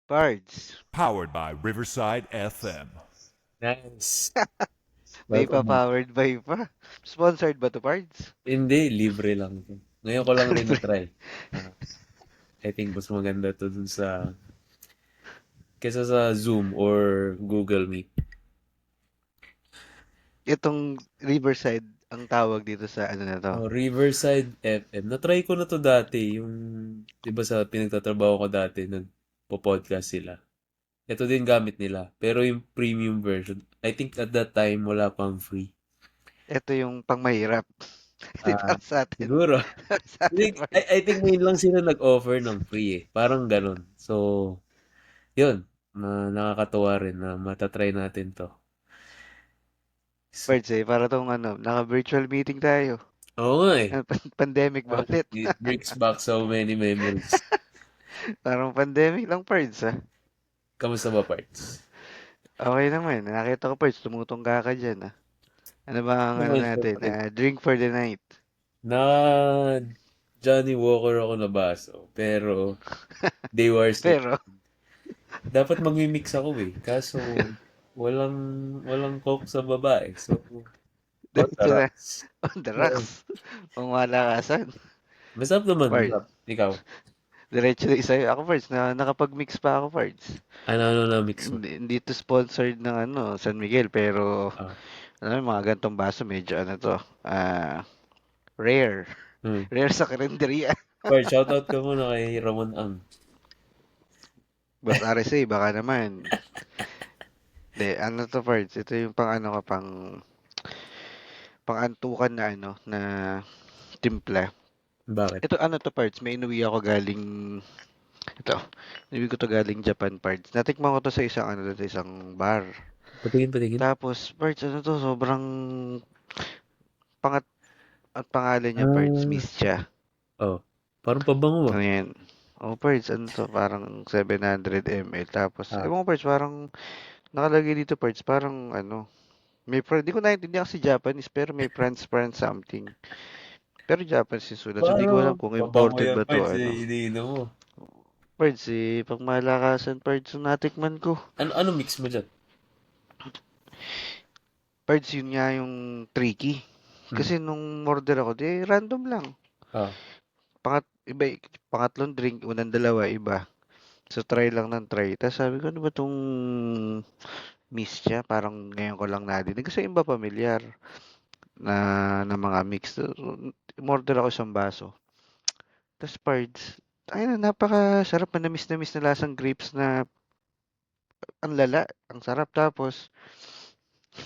Pards, Powered by Riverside FM. Nice. may Welcome. pa-powered by pa. Sponsored ba to, Pards? Hindi, libre lang to. Ngayon ko lang rin Libre. na-try. Ah, I think mas maganda to dun sa kesa sa Zoom or Google Meet. Itong Riverside ang tawag dito sa ano na to. Oh, Riverside FM. Na-try ko na to dati. Yung, di ba sa pinagtatrabaho ko dati, nagpo-podcast sila. Ito din gamit nila. Pero yung premium version, I think at that time wala pang free. Ito yung pangmahirap. Hindi Ah, para sa atin. siguro. Para sa I atin, think, Pards. I think ngayon lang sila nag-offer ng free eh. Parang ganun. So, yun. Nakakatuwa rin na matatry natin to. Pards para tong ano, naka-virtual meeting tayo. Oo nga eh. Pandemic ba ulit? It brings back so many memories. Parang pandemic lang, Pards Kamusta ba, Parts? Okay naman. Nakita ko, Pards, tumutungga ka dyan Ano ba ang ano Naman, natin? syempre. Drink for the night. Na Johnny Walker ako na baso. Pero, they were sick. Pero, Dapat mag-mix ako eh. Kaso, walang, walang coke sa babae. So, on the diretso na rocks. on the Oo. rocks. Pangmalakasan. Masarap naman, Pards, masarap. Ikaw, diretso na isa. Ako, Pards, nakapag-mix pa ako, Pards. ano na mix mo? Hindi to sponsored ng San Miguel, pero Ah, mga gantong baso, medyo ano to, rare. hmm. Rare sa karinderya. Parts, shoutout ka muna kay Ramon Ang. Boss RSA, baka naman. De, ano to, Pards? Ito yung pang ano ko, pang-antukan na na timpla. Bakit? Ito ano to, Pards? May inuwi ako galing, ito, inuwi ko to galing Japan, Pards. Natikman ko to sa isang sa isang bar. Patingin, patingin. Tapos, Pards, ano to, sobrang pangat at pangalan niya, Pards, Ah, Miss siya. oh. Parang pabango ah. Ano yan? Oh, Pards, ano to, parang 700 ml. Tapos, Ah, ewan ko, Pards, parang nakalagay dito, Pards, parang di ko naintindihan kasi Japanese, pero may France something. Pero Japanese yung sulat. So, di ko alam parang kung pabango imported yan, ba to, Parts, eh. Iniinom mo. Pards, pang malakasan, Pards, yung natikman ko. Ano mix mo dyan? Pards, yun nga yung tricky. Hmm. Kasi nung order ako, di random lang. Ah, Iba, pangatlong drink, unang dalawa, iba. So, try lang ng try. Tapos sabi ko, ano ba tong miss siya? Parang ngayon ko lang nadinig. Kasi iba pamilyar na mga mix. So, umorder ako isang baso. Tapos pards, ayun napakasarap, manamis na miss na lasang grapes na ang lala, ang sarap. Tapos,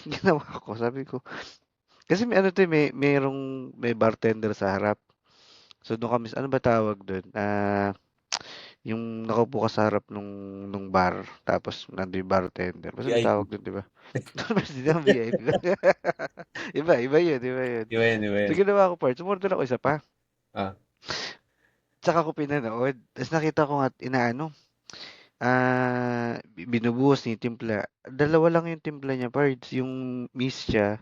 ginawa ko, sabi ko, kasi may ano to, may bartender sa harap. So, doon kami, ano ba tawag doon? Yung nakaupo ka sa harap nung bar, tapos nandun yung bartender. Basta may VIP. tawag doon, di ba? Mas hindi naman VIP. Iba yun, iba yun. Di ba yan, di ba So, yan? ginawa ko parts, umorder ako isa pa. Ah, Tsaka ko pinanood. Tapos nakita ko nga, binubuhos ni timpla. Dalawa lang yung timpla niya, parts. Yung miss siya,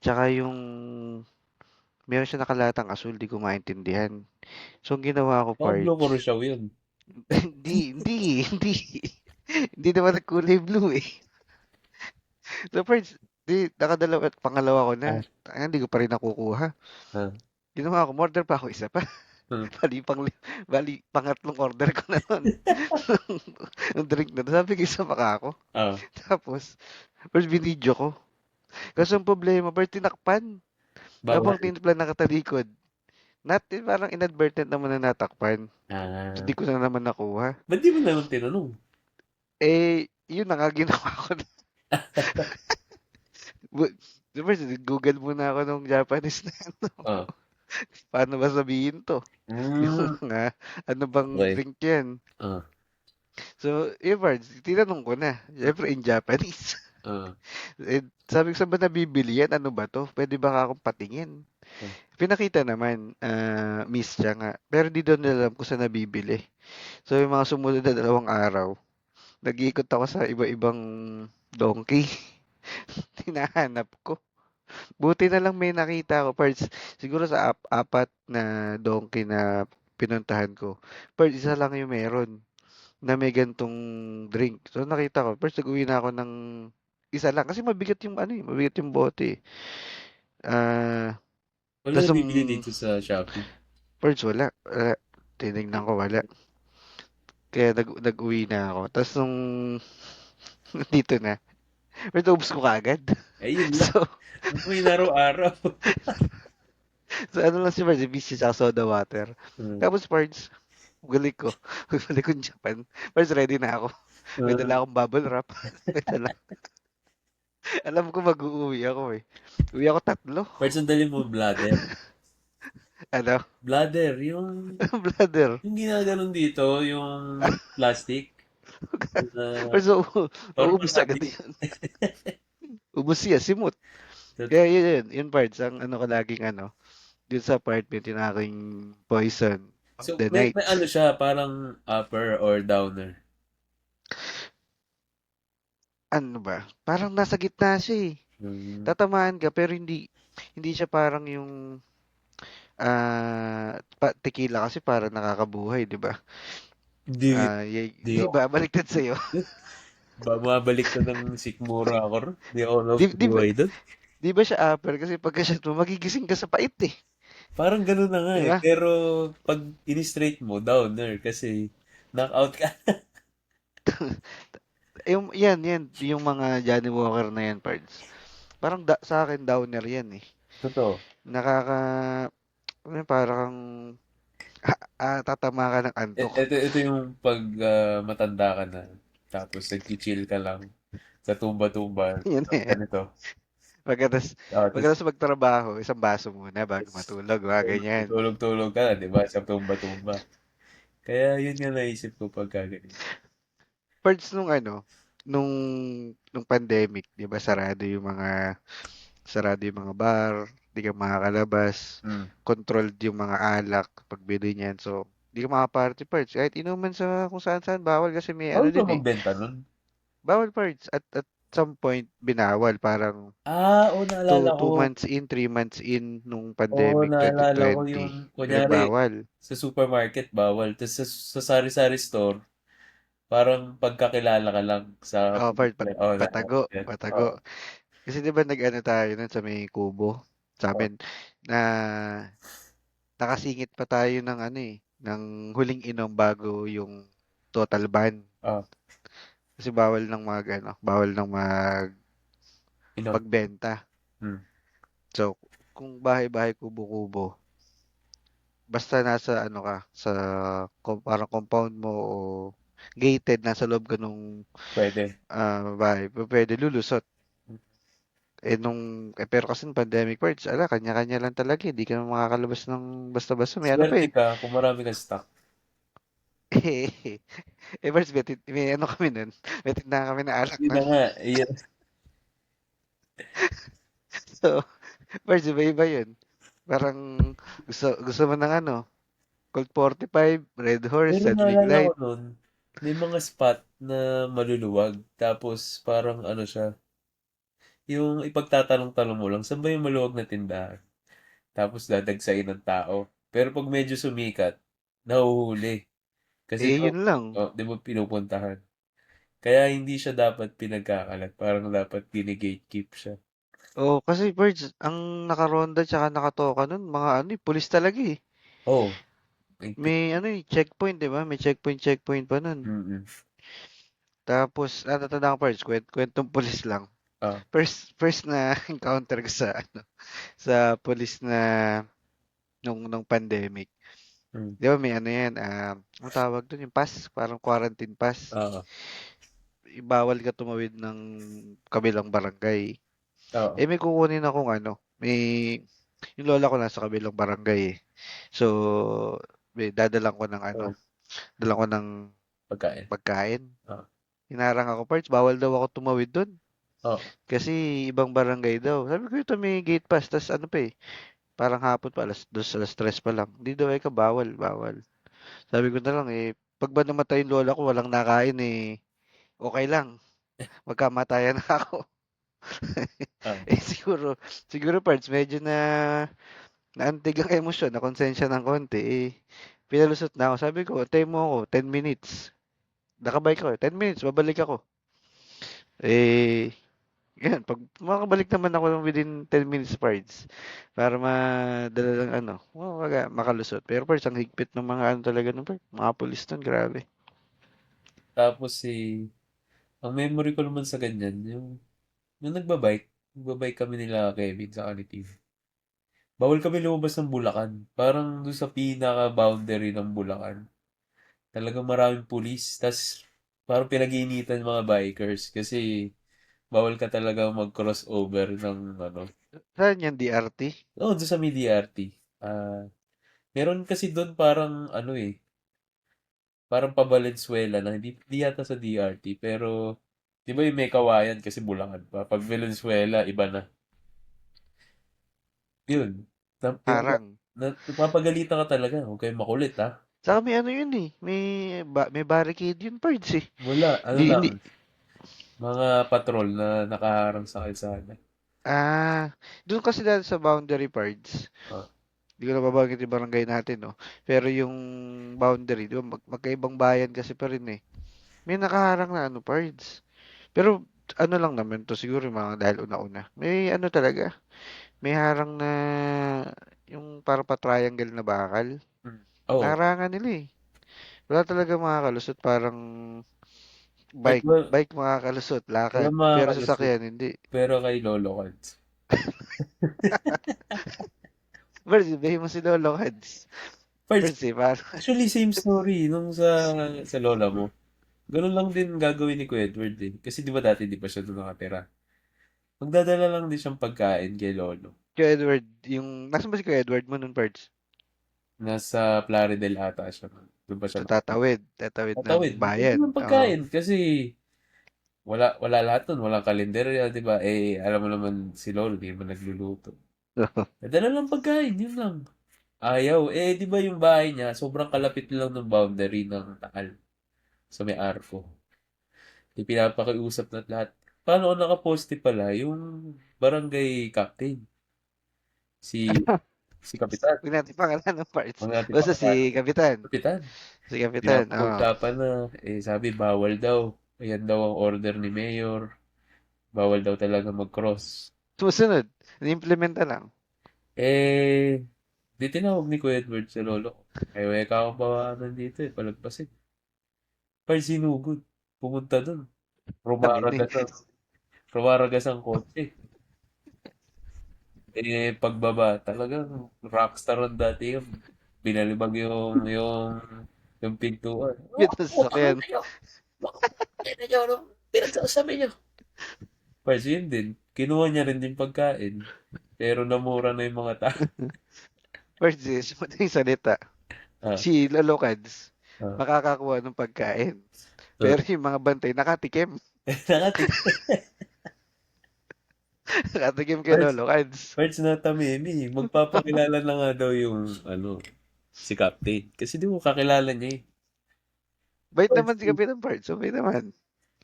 tsaka yung meron siya nakalatang asul, di ko maintindihan. So, ang ginawa ko, Pablo parts, Coruscant yun. hindi. Hindi naman kulay blue eh. So, parts, nakadalawa, pangalawa ko na. Ah, Hindi ko pa rin nakukuha. ah, Ginawa ko, order pa ako isa pa. hmm. Pangatlong order ko na nun. Yung drink na. Sabi ko, isa pa ka ako. Ah, Tapos, first binidyo ko. Kasi ang problema, first tinakpan. Habang bawal. tinipla nakatalikod. Parang inadvertent naman na natakpan. So, Ah, di ko na naman nakuha. ba't di mo naman tinanong? Yun na nga ginawa ko. Bu- First, Google muna ako nung Japanese na Ah, paano ba sabihin to? mm, Yung ano bang okay. drink yan? Ah, So, Evards, tinanong ko na. Siyempre, in Japanese. ah, Sabi ko, saan ba nabibili yan? Ano ba to? Pwede ba akong patingin? ah. Pinakita naman, miss siya nga. Pero di doon alam kung saan nabibili. So, yung mga sumunod na 2 araw, nag-iikot ako sa iba-ibang donkey. Hinahanap ko. Buti na lang may nakita ko, parts. Siguro sa apat na donkey na pinuntahan ko. Parts, isa lang yung meron na may gantong drink. So nakita ko, first nag-uwi na ako ng isa lang. Kasi mabigat yung ano eh, mabigat yung bote eh. Ah, Wala tas nabibili nung dito sa Shopee. first wala. Wala. Tinignan ko wala. Kaya nag-uwi na ako. Tas nung dito na, pero naubos ko kaagad. Ayun lang. So, May araw-araw. so ano lang si Pards, busy sa soda water. Hmm. Tapos Pards, balik ko. Balik ko ng Japan. Pards, ready na ako. May Ah, dala akong bubble wrap. May dala. Alam ko mag-uuwi ako eh. Uwi ako tatlo. Parts ang dali mo bladder. Ano? Bladder, yung Bladder. yung ginaganon dito, yung plastic na Pards, parang uubos agad habit. yan. Ubus siya, simot. Kaya yun Pards, ang ano ko laging ano, dun sa apartment, yung aking poison of So, the may night. ano siya, parang upper or downer. Ano ba? Parang nasa gitna siya eh. Hmm. Tatamaan ka pero hindi siya parang yung tequila kasi para nakakabuhay, 'di ba? Hindi, hindi 'Di ako. ba? Baliktad sa iyo. Bumabalik ka ng sikmura ako ron. Hindi ako 'Di, 'di ba, nabubuhay doon. 'di ba siya upper kasi pagka-shot mo magigising ka sa pait eh, Parang ganun na nga 'di eh. ba? Pero pag in-straight mo, downer kasi knockout ka. Yung yan yung mga Johnny Walker na yan, parts. Parang sa akin downer yan eh. Totoo. Nakaka parang tatama ka ng antok. Ito yung pag matanda ka na. Tapos nag-chill ka lang sa tumba-tumba. Yan Tapos eh. ganito. Pagkatapos, Tapos pagkatapos magtrabaho, isang baso muna bago matulog, mga ganyan. tulog-tulog ka, di ba? Sa tumba-tumba. Kaya yun nga naisip ko pagka ganyan. Parts nung ano, nung nung pandemic, 'di ba sarado yung mga bar, di ka makakalabas, Hmm. controlled yung mga alak pagbili niyan. So, di ka makaparty parts. Kahit inuman sa kung saan-saan, bawal kasi may ano Bawal ba din eh. magbenta nun? Bawal parts. At some point, binawal. Parang Oo, naalala two, ko. 2 months in, 3 months in nung Oo, pandemic naalala ko 2020. yung, kunyari, Pinagbawal. sa supermarket, bawal. Tapos sa sari-sari store, parang pagkakilala ka lang sa Oh, part, oh, naalala ko patago, yan. patago. Oo. Kasi 'di ba nag-ano tayo nun sa may kubo sa Oo. amin na nakasingit pa tayo ng ano eh, ng huling inom bago yung total ban. Oo. Kasi bawal nang Inom. magbenta. Hmm. So, kung bahay-bahay kubo-kubo, basta nasa ano ka, sa parang compound mo o gated, nasa loob ka nung Pwede. bahay, pwede lulusot. Pero kasi nung pandemic parts, kanya-kanya lang talaga, hindi ka na makakalabas ng basta-basta. May ano pa Swerte eh. ka kung marami kang stock. Parts, may ano kami nun. May tindahan kami na alak Yun na nun. nga. Yun. So, parts, iba-iba yun. Parang gusto mo ng ano, Colt 45, Red Horse, Pero San Mig naalala ko Light. nun, may mga spot na maluluwag. Tapos parang ano siya, yung ipagtatanong-tanong mo lang, saan ba yung maluwag na tindahan? Tapos dadagsain ng tao. Pero pag medyo sumikat, nahuhuli. Kasi Yun lang. di mo pinupuntahan. Kaya hindi siya dapat pinagkakalat. Parang dapat gine-gatekeep siya. Oh, kasi parts, ang nakaronda tsaka nakatoka nun, mga ano eh, pulis talaga eh. Oh, higpit. May ano eh, checkpoint, di ba? May checkpoint pa nun. Mm-mm. Tapos, natatandaan ko parts, kwentong pulis lang. Ah, First na encounter ko sa pulis na nung pandemic. mm. Di ba may ano yan, ang tawag doon, yung pass, parang quarantine pass. Oo. Bawal ka tumawid ng kabilang barangay. Oo. May kukunin akong ano, yung lola ko nasa kabilang barangay eh. So, dadalan ko ng ano, Oo. dalan ko ng Pagkain. pagkain. Oo. Hinarang ako parts, bawal daw ako tumawid doon. Oo. Kasi ibang barangay daw. Sabi ko ito may gate pass, tas ano pa eh, parang hapon pa, alas 3 pa lang. Hindi daw bawal. Sabi ko na lang eh, pag ba namatay yung lola ko, walang nakain eh, okay lang. Magkamatayan na ako. Ah, Siguro parts medyo naantig ang emosyon, nakonsensya ng konti, pinalusot na ako. Sabi ko, "Antayin mo ako, 10 minutes." Nakabike ako, 10 minutes, babalik ako. Eh, yan, pag makabalik naman ako within 10 minutes parts, para madala lang makalusot. Pero parts, ang higpit ng mga ano talaga nun, parts, mga pulis nun, grabe. tapos ang memory ko naman sa ganyan, yung nagbabike kami nila Kevin sa ni Steve. Bawal kami lumabas ng Bulacan. Parang doon sa pinaka-boundary ng Bulacan. Talagang maraming pulis. Tas parang pinag-iinitan ng mga bikers kasi bawal ka talaga mag-crossover ng ano. Saan yan, DRT? Oo, doon sa may DRT. Ah, meron kasi doon parang ano parang pa Valenzuela na hindi yata sa DRT pero 'di ba yung may kawayan kasi Bulacan pa. Pag Valenzuela iba na. Yun. Harang. Napapagalitan ka talaga. Huwag kayong makulit ha. Saka may ano yun may barricade yun parts Wala, ano Hindi, lang, hindi. mga patrol na nakaharang sa kalsada. Doon kasi dahil sa boundary parts, Ah, hindi ko na babanggit yung barangay natin, no? Pero yung boundary, di ba, magkaibang bayan kasi pa rin May nakaharang na ano parts. Pero ano lang naman to siguro yung mga dahil una-una. May ano talaga, may harang na yung para pa-triangle na bakal. mm. Oo. Naharangan nila Wala talaga makakalusot, parang Kahit bike makakalusot, wala lakad. Pero makakalusot, sasakyan, hindi. pero kay Lolo Cards. Pero sabihin mo si Lolo Kads. First, Pero parang actually, same story nung sa lola mo. Ganun lang din gagawin ni Kuya Edward din. Kasi di ba dati di pa siya doon nakatira? Magdadala lang din siyang pagkain kay Lolo. Kuya Edward, nasan ba si Kuya Edward mo nun, parts? Nasa Plaridel ata siya. Doon pa siya Sa nakatira. tatawid ng Tatawid. Ito bayan. lang Oo. pagkain. Kasi wala lahat nun. Walang kalenderya, di ba? Alam mo naman si Lolo, di ba nagluluto. Nadala lang pagkain, yun lang. Ayaw. Di ba yung bahay niya, sobrang kalapit lang ng boundary ng Taal. Sa may Arco. Di pinapakiusap na lahat. Paano ako nakaposte pala? Yung barangay captain. Si, si Kapitan. Huwag natin pangalan ng parts. Ang natin Basta pakakalan. si Kapitan. Kapitan. Si Kapitan, oo. Pinapag-usapan na. Sabi, bawal daw. Ayan daw ang order ni Mayor. Bawal daw talaga mag-cross. Susunod. Ni-implementa lang. Eh, di tinawag ni Kuya Edward sa lolo ko. Ay, weka akong bawanan dito palagpasin. Pero sinugod. Pumunta dun. Tangini. Rumaragas ang, rumaragas ang kotse. Pagbaba, talagang rockstar on dati yun. Binalibag yung pintuan. Bito sa sakyan. Baka pagkain niyo, ano? Pinagsasabi niyo. Pwes yun din. Kinuha niya rin din pagkain. Pero namura na yung mga tao. First is, madaling salita. Ah, Si Lolo Kads, ah. makakakuha ng pagkain. So, Pero yung mga bantay, nakatikim. nakatik. Nakatikim kay Pwes, Lolo Kads. pwes na tamimi. Magpapakilala na nga daw yung, si Captain. Kasi di mo kakilala niya eh. Bait Pwes, naman si Kapitan Parts. So, bait naman.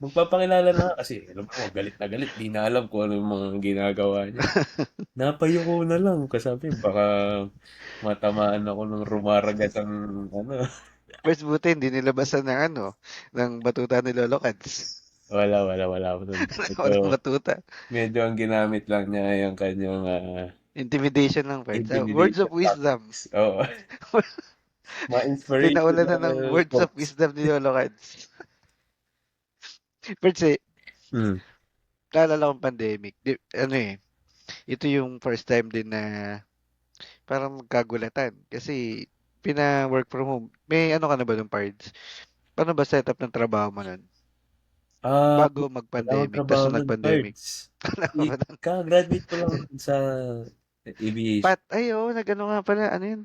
magpapakilala na nga kasi alam mo, galit na galit. Di na alam kung ano yung mga ginagawa niya. Napayuko na lang. Kasabi, baka matamaan ako ng rumaragas ang First buti, hindi nilabasan ng batuta ni Lolo Kads. wala ako nun. Walang Ito, batuta. medyo ang ginamit lang niya yung kanyang Intimidation lang, Parts. Words intimidation of wisdom. tactics. Oo. Mga Pinaulan na ng inspirational words of quotes. wisdom ni Lolo Kads. Parts Hmm. naalala kong pandemic. Ito yung first time din na parang magkagulatan. Kasi, work from home. May ano ka na ba ng Parts? Paano ba setup ng trabaho mo nun? Ah, Bago wala akong mag-pandemic, tapos trabaho nung nun, nag-pandemic. cards. Kaka-graduate ko lang sa aviation. Nag-ano nga pala, ano yun?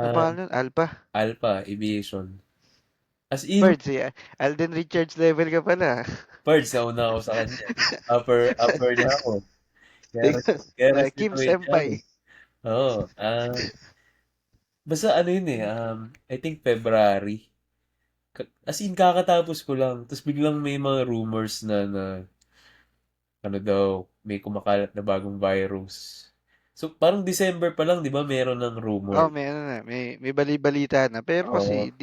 Ano Ah, pangalan nun? Alpha. Alpha, aviation. As in, Parts Alden Richards level ka pala. birds, nauna ako sa kanya. Upper niya ako. Kaya, kaya Kim restitute niya ako. Senpai. Oo. Basta ano yun I think February. As in, kakatapos ko lang. Tapos biglang may mga rumors na ano daw, may kumakalat na bagong virus. So, parang December pa lang, di ba, meron ng rumor. Oh, may ano na, may bali-balita na. Pero Oo. kasi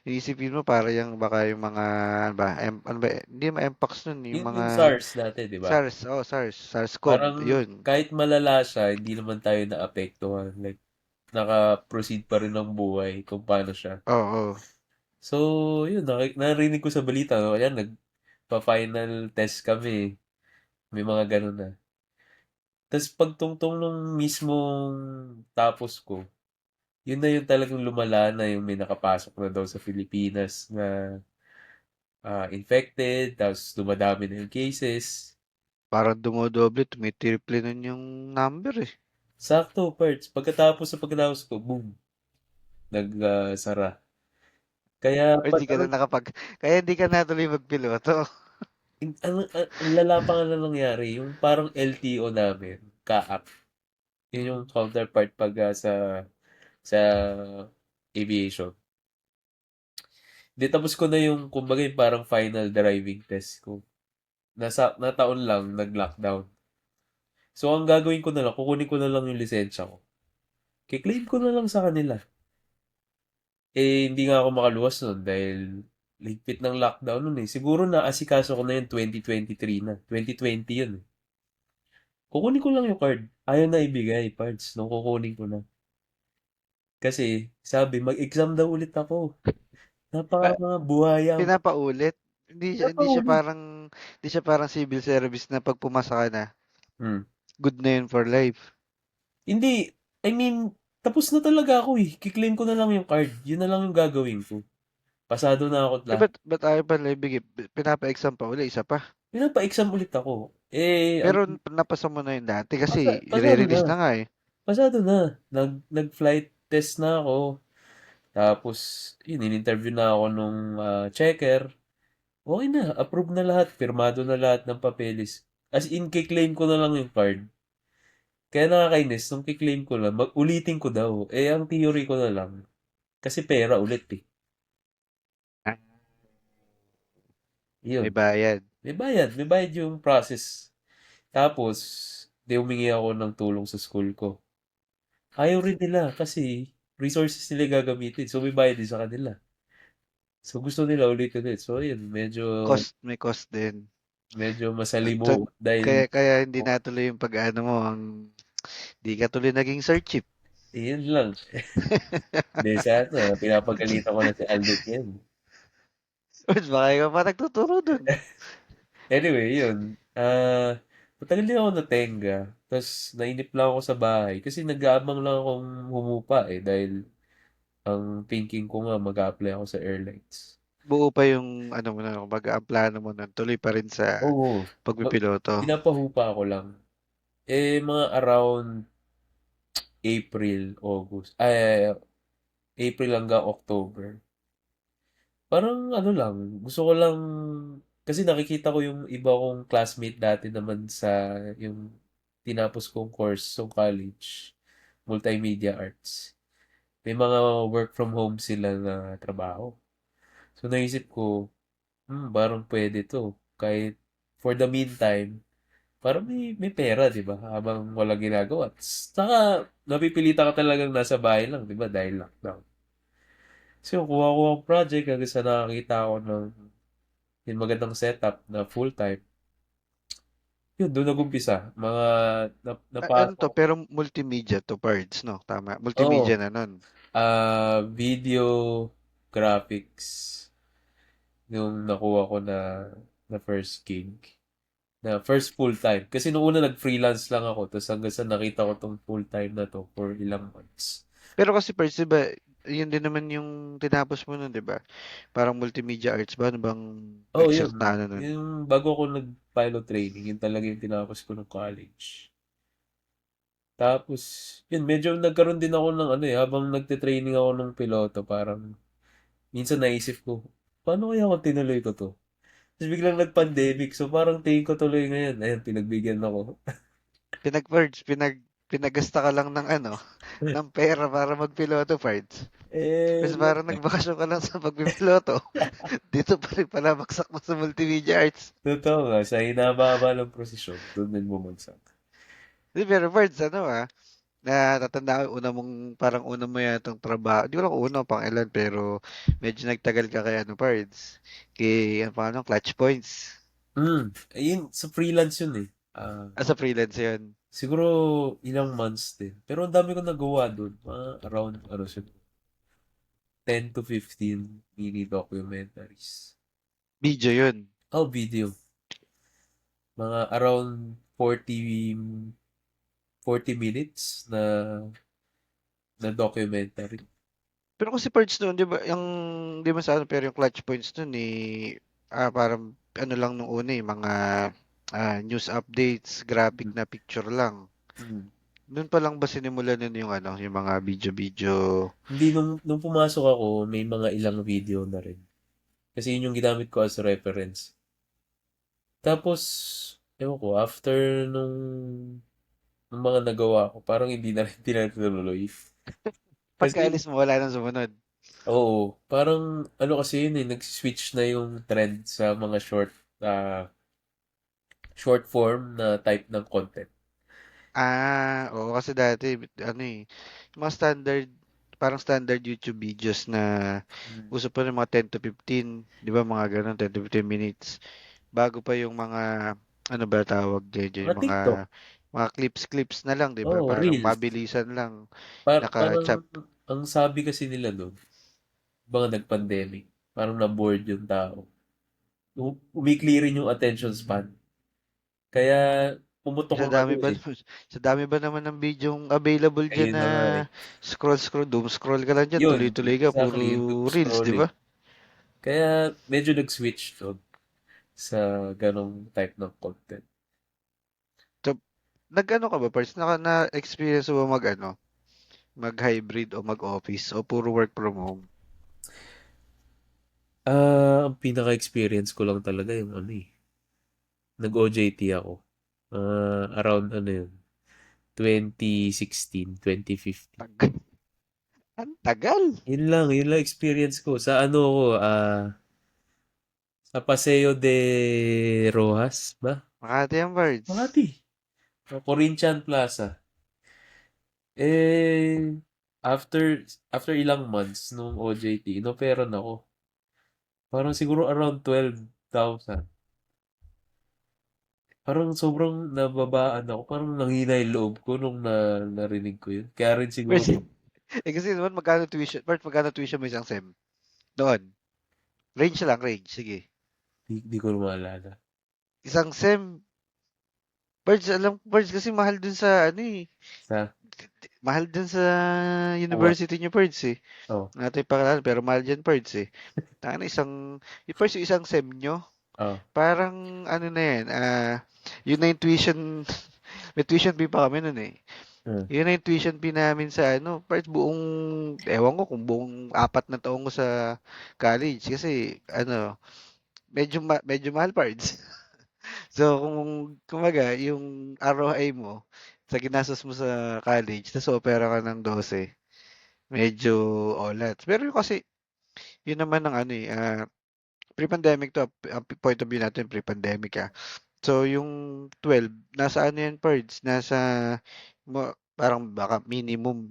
iisipin mo para yung baka yung mga ano ba, ano ba, hindi ma-mpox nun, yung mga Yung SARS dati, di ba? SARS-CoV, Parang yun. kahit malala siya, hindi naman tayo naapektuhan. Like, naka-proceed pa rin ang buhay kung paano siya. Oo. So, yun, narinig ko sa balita, no? Ayan, nagpa-final test kami. May mga ganun na. Tapos pagtungtong nung mismong tapos ko, yun na yung talagang lumala na yung may nakapasok na daw sa Pilipinas na infected, tapos dumadami na yung cases. Parang dumodoble, tumitriple nun yung number eh. Sakto, parts. Pagkatapos ko, boom, nagsara. Kaya, Hindi ka na kaya hindi ka natuloy magpiloto. ang lala pa nga na nangyari, yung parang LTO namin, kaap. Yun yung counterpart pag sa aviation. Di tapos ko na yung, kumbaga yung parang final driving test ko. Nataon lang, nag-lockdown. So, ang gagawin ko na lang, kukunin ko na lang yung lisensya ko. Kiklaim ko na lang sa kanila. Hindi nga ako makaluwas nun dahil ligpit ng lockdown nun eh. Siguro na asikaso ko na yun 2023 na. 2020 yun eh. Kukunin ko lang yung card. Ayaw na ibigay, parts, nung kukunin ko na. Kasi, sabi, mag-exam daw ulit ako. Napaka Pa, mga buhaya. pinapaulit. Napaulit. Hindi siya parang civil service na pag pumasa ka na, Hmm. good na yun for life. Hindi, I mean, tapos na talaga ako eh. Kiklaim ko na lang yung card. Yun na lang yung gagawin ko. Pasado na ako lahat. Ba't ayaw pa nila ibigay? Pinapa-exam pa uli, isa pa. Pinapa-exam ulit ako. Pero napasa mo na yun dati kasi Pasado na. i-release na nga eh. Pasado na. Nag-flight test na ako. Tapos, yun, in-interview na ako nung checker. Okay na. Approve na lahat. Pirmado na lahat ng papeles. As in, kiklaim ko na lang yung card. Kaya nakakainis, nung kiklaim ko lang, ulitin ko daw. Ang theory ko na lang. Kasi pera ulit eh. Ah, may Yun. bayad. May bayad. May bayad yung process. Tapos, di humingi ako ng tulong sa school ko. Ayaw rin nila kasi resources nila gagamitin. So, may bayad din sa kanila. So, gusto nila ulit-ulit. So, yun, May cost din. medyo So, masalimuot dahil, kaya hindi natuloy yung pag-ano mo, di ka tuloy naging sir chief. yun lang. Hindi, sana, pinapagalitan ko na si Alden yan. Baka ikaw pa nagtuturo dun. Anyway, yun. Matagal din ako natenga. Tapos, nainip lang ako sa bahay. Kasi nag-aabang lang akong humupa eh. Dahil, ang thinking ko nga, mag-apply ako sa airlines. Buo pa yung ano mo na, kumbaga ang plano mo nun, tuloy pa rin sa Oo. pagpipiloto. Pinapahupa ko lang. Mga around April, August. April hanggang October. Parang ano lang, gusto ko lang, kasi nakikita ko yung iba kong classmate dati naman sa yung tinapos kong course sa college, Multimedia Arts. May mga work from home sila na trabaho. So naisip ko, parang pwede to. Kahit for the meantime, parang may pera, di ba? Habang walang ginagawa. Saka, napipilita ka talagang nasa bahay lang, di ba? Dahil lockdown. So, kuha ko ang project hanggang sa nakakita ko ng yung magandang setup na full-time. Yun, doon nag-umpisa. Mga Ano to, napasok. pero multimedia to parts, no? Tama. Oo. Multimedia na nun. Video graphics yung nakuha ko na first gig. Na first full-time. Kasi noong una nag-freelance lang ako. Tapos hanggang sa nakita ko tong full-time na to for ilang months. Pero kasi parts, di ba, yun din naman yung tinapos mo nun, di ba? Parang multimedia arts ba? Ano bang Oh, yun. exact na ano nun? Yung bago ako nag-pilot training, yun talaga yung tinapos ko ng college. Tapos, yun, medyo nagkaroon din ako ng ano habang nagte-training ako ng piloto, parang minsan naisip ko, paano kaya ako tinuloy ko to? Tapos biglang nag-pandemic, so parang tingin ko tuloy ngayon, ayun, pinagbigyan ako. Pinag-parts, pinagasta ka lang ng ano, ng pera para magpiloto, parts. Eh, Mas parang nagbakasyon ka lang sa pagpipiloto. Dito pa rin pala baksak mo sa multimedia arts. totoo nga, sa hinababa ng prosesyon, doon din bumagsak. Di, pero parts, ano natatanda ko, parang una mo yatang trabaho. Di ko lang kung una o pang ilan, pero medyo nagtagal ka kay ano, parts. Kay, ano pa, Clutch Points. Ayun, sa freelance yun eh. Sa freelance yun. Siguro ilang months din. Pero ang dami ko nagawa doon. Mga around, ano siguro, 10 to 15 mini documentaries. Video yun. Oh, video. Mga around 40 minutes na documentary. Pero kung si Pards noon, di ba, di ba sa ano, pero yung Clutch Points noon parang, ano lang nung una mga news updates, graphic Mm. na picture lang. Mm. Doon pa lang ba sinimulan nun yung mga video-video? Hindi, nung pumasok ako, may mga ilang video na rin. Kasi yun yung ginamit ko as reference. Tapos, ewan ko, after nung mga nagawa ko, parang hindi na rin tinatuloy. Kasi, Pagkaalis mo, wala nang sumunod. oo, parang, ano kasi yun eh, nag-switch na yung trend sa mga short form na type ng content. Oo, kasi dati, ano yung mga parang standard YouTube videos na Mm. uso pa ng mga 10 to 15, di ba mga ganun, 10 to 15 minutes. Bago pa yung mga, ano ba tawag dyan, Mga yung TikTok. mga clips na lang, di ba? Oo, Parang Reels. mabilisan lang, Parang, naka-chop. ang sabi kasi nila doon, mga nag-pandemic, parang na-bored yung tao. Umikli rin yung attention span. Kaya, pumutok Sa ang ano dami ba, eh. sa dami ba naman ng videong available dyan Ayun na na nga eh. doom scroll ka lang dyan, Yun, tuloy-tuloy ka, puro exactly, yung doom reels, di ba? scrolling. Kaya, medyo nag-switch doon sa ganong type ng content. So, nag-ano ka ba, Parts? Na-experience mo ba mag-hybrid o mag-office o puro work from home? Ang pinaka-experience ko lang talaga yung ano eh. Nag-OJT ako. Around ano yun, 2016, 2015. Tagal. Ang tagal. Yun lang experience ko. Sa ano ko, sa Paseo de Rojas ba? Makati ang Parts. Makati. Sa Corinthian Plaza. Eh, after ilang months nung OJT, inoperan ako. Parang siguro around 12,000. Parang sobrang nababaan ako. Parang nanghina yung loob ko nung narinig ko yun. Kaya rin Parts, siguro, kasi naman magkano tuition mo isang sem? Doon. Range lang, range. Sige. di ko na maalala. Isang sem, Parts kasi mahal dun sa, Sa, mahal dun sa uwa. university niyo, Parts Oh, Natin pakalalan, pero mahal dyan, Parts yung isang sem nyo, oh. parang, ano na yan, yun na yung tuition, may tuition fee pa kami nun Hmm. Yun na yung tuition fee namin sa parts ewan ko kung buong 4 na taong ko sa college. Kasi, medyo mahal parts. So, kumaga, yung ROI mo, sa ginastos mo sa college, tapos opera ka ng 12, medyo olat. Pero yung kasi, yun naman ang pre-pandemic to, ang point of view natin, pre-pandemic So, yung 12, nasa ano yan, Pards? Parang baka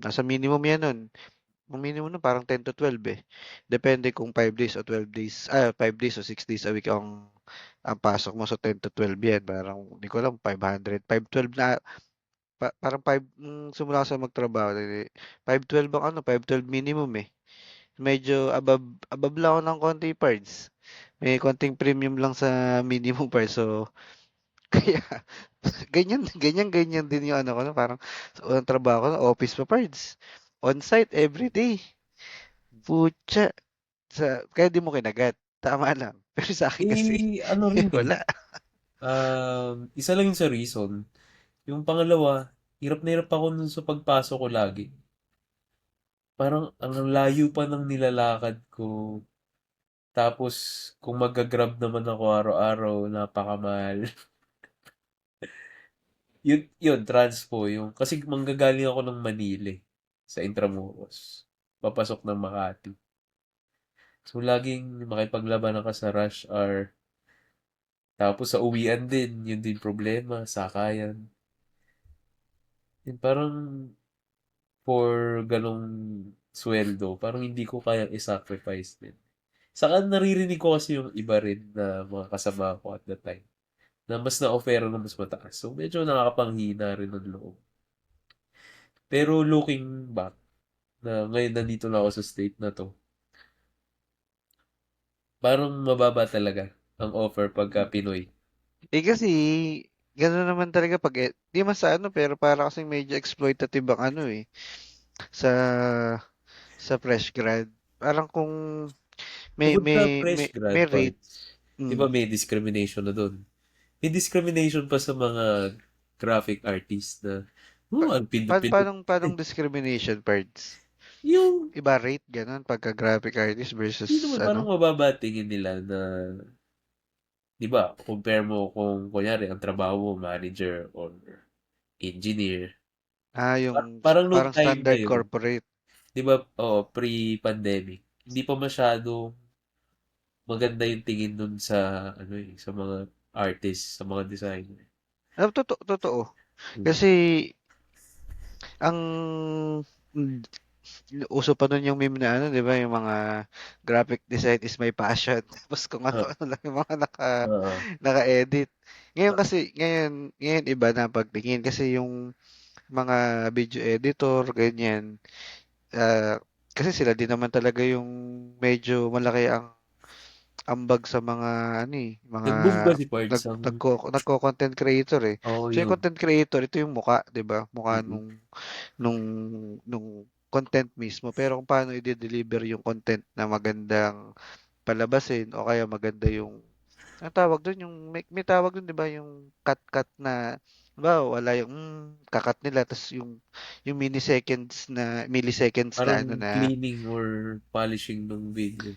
nasa minimum yan nun. Ang minimum nun parang 10 to 12 Depende kung 5 days o 12 days, 5 days o 6 days a week ang pasok mo. So, 10 to 12 yan. Parang, hindi ko alam, 500, 512 parang 5, simula ko sa magtrabaho, 512 ang 512 minimum Medyo above lang ako ng konti, Pards. May konting premium lang sa minimum price. So, kaya, ganyan din yung ano ko, no? Parang, sa unang trabaho ko, office pa parts. On-site, every day. Putya. Kaya di mo kinagat. Tama lang. Pero sa akin kasi, Ano rin eh. wala. Isa lang yun sa reason. Yung pangalawa, hirap na hirap ako nun sa pagpasok ko lagi. Parang ang layo pa ng nilalakad ko. Tapos, kung mag-grab naman ako araw-araw, napakamahal. Yun, transpo. Kasi manggagaling ako ng Manila eh. sa Intramuros. Papasok ng Makati. So, laging makipaglabanan ka sa rush hour. Tapos sa uwian din, yun din problema, sakayan. Yun, parang for ganong sweldo, parang hindi ko kayang i-sacrifice din. Saka naririnig ko kasi yung iba rin na mga kasama ko at that time na mas na-offer na mas mataas. So, medyo nakakapanghina rin ng loob. Pero looking back, na ngayon nandito na ako sa state na to, parang mababa talaga ang offer pagka Pinoy. Kasi, gano'n naman talaga pag, di man sa ano, pero para kasing medyo exploitative ang ano eh, sa, sa fresh grad. Parang kung Bukod sa fresh grad may rate, parts, di ba mm, may discrimination na doon? May discrimination pa sa mga graphic artist na, oh, ang pindot-pindot. paanong discrimination parts? Yung, Iba rate, gano'n, pagka graphic artist versus, hindi naman, ano? parang mababa tingin nila na, di ba, compare mo kung, kunyari, ang trabaho mo, manager or engineer. Parang nung Parang time na standard yun, corporate. di ba, oh, pre-pandemic, hindi pa masyado maganda yung tingin dun sa, ano eh, sa mga artists, sa mga designer. Totoo. Hmm. Kasi, ang mm, uso pa nun yung meme na ano, di ba? Yung mga graphic design is my passion. Tapos kung Ah, ano-ano lang yung mga ah, naka-edit. Ngayon ah, kasi, ngayon iba na pagtingin. Kasi yung mga video editor, ganyan, kasi sila din naman talaga yung medyo malaki ang ambag sa mga ano eh, mga nag-boom kasi parts ang, nagko-content creator eh. oh, So yung yun. content creator, ito yung muka, 'di ba? Mukha Mm. nung content mismo. Pero kung paano i-deliver yung content na magandang palabasin o kaya maganda yung ang tawag doon yung may tawag doon 'di ba yung cut na ba wala yung kakat nila tas yung milliseconds na Parang ano na cleaning or polishing ng video.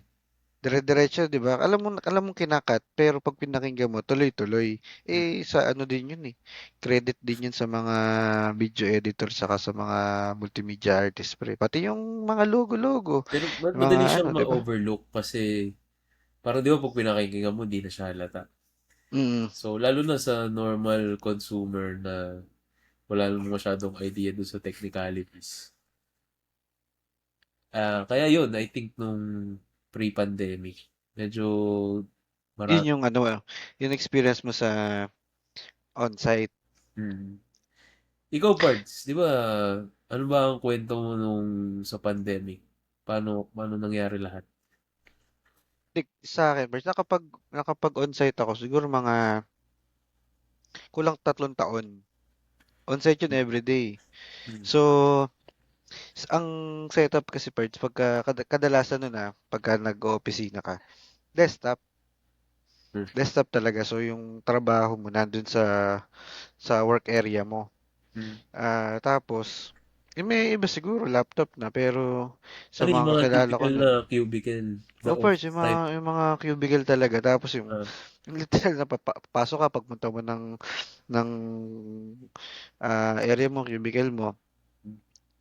dire-diretso 'di ba? Alam mo kinakat pero pag pinakinggan mo tuloy-tuloy. Mm. Sa ano din yun eh. Credit din yun sa mga video editor saka sa mga multimedia artist pre. Pati yung mga logo-logo, Pero mga madali ano siyang 'di ba? ma-overlook kasi parang di ba pag pinakinggan mo, di na siya halata. Mm. So, lalo na sa normal consumer na wala namang masyadong idea dun sa technicalities. Kaya yun, I think nung pre-pandemic, medyo Yun marami. yung ano, yung experience mo sa on-site. Hmm. Ikaw, Pards, di ba, ano ba ang kwento mo nung sa pandemic? Paano nangyari lahat? Sa akin, first, nakapag on-site ako, siguro mga kulang 3 taon. On-site yun everyday. Hmm. So, ang setup kasi parts, kadalasan nun pagka nag-opisina ka, desktop, Hmm. desktop talaga. So, yung trabaho mo nandun sa work area mo. Hmm. Tapos, may iba siguro laptop na, pero sa Ano yung mga mga kakilala ko typical na nun, cubicle na parts, office type? yung mga cubicle talaga. Tapos Ah, yung literal na pasok ka pagpunta mo ng area mo, cubicle mo,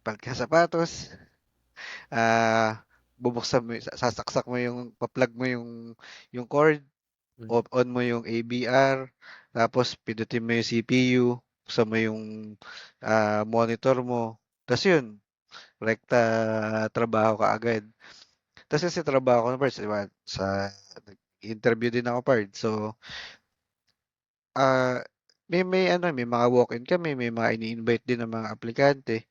pagkasapatos, ah, bubuksan mo, sasaksak mo pa-plug mo yung cord, hmm. on mo yung ABR, tapos pindutin mo yung CPU, buksan mo yung monitor mo. Tapos yun, rekta trabaho ka agad. Tapos kasi trabaho ko na parts, diba? Interview din ako part. So, ah, may mga walk-in kami, may mga ini-invite din ng mga aplikante.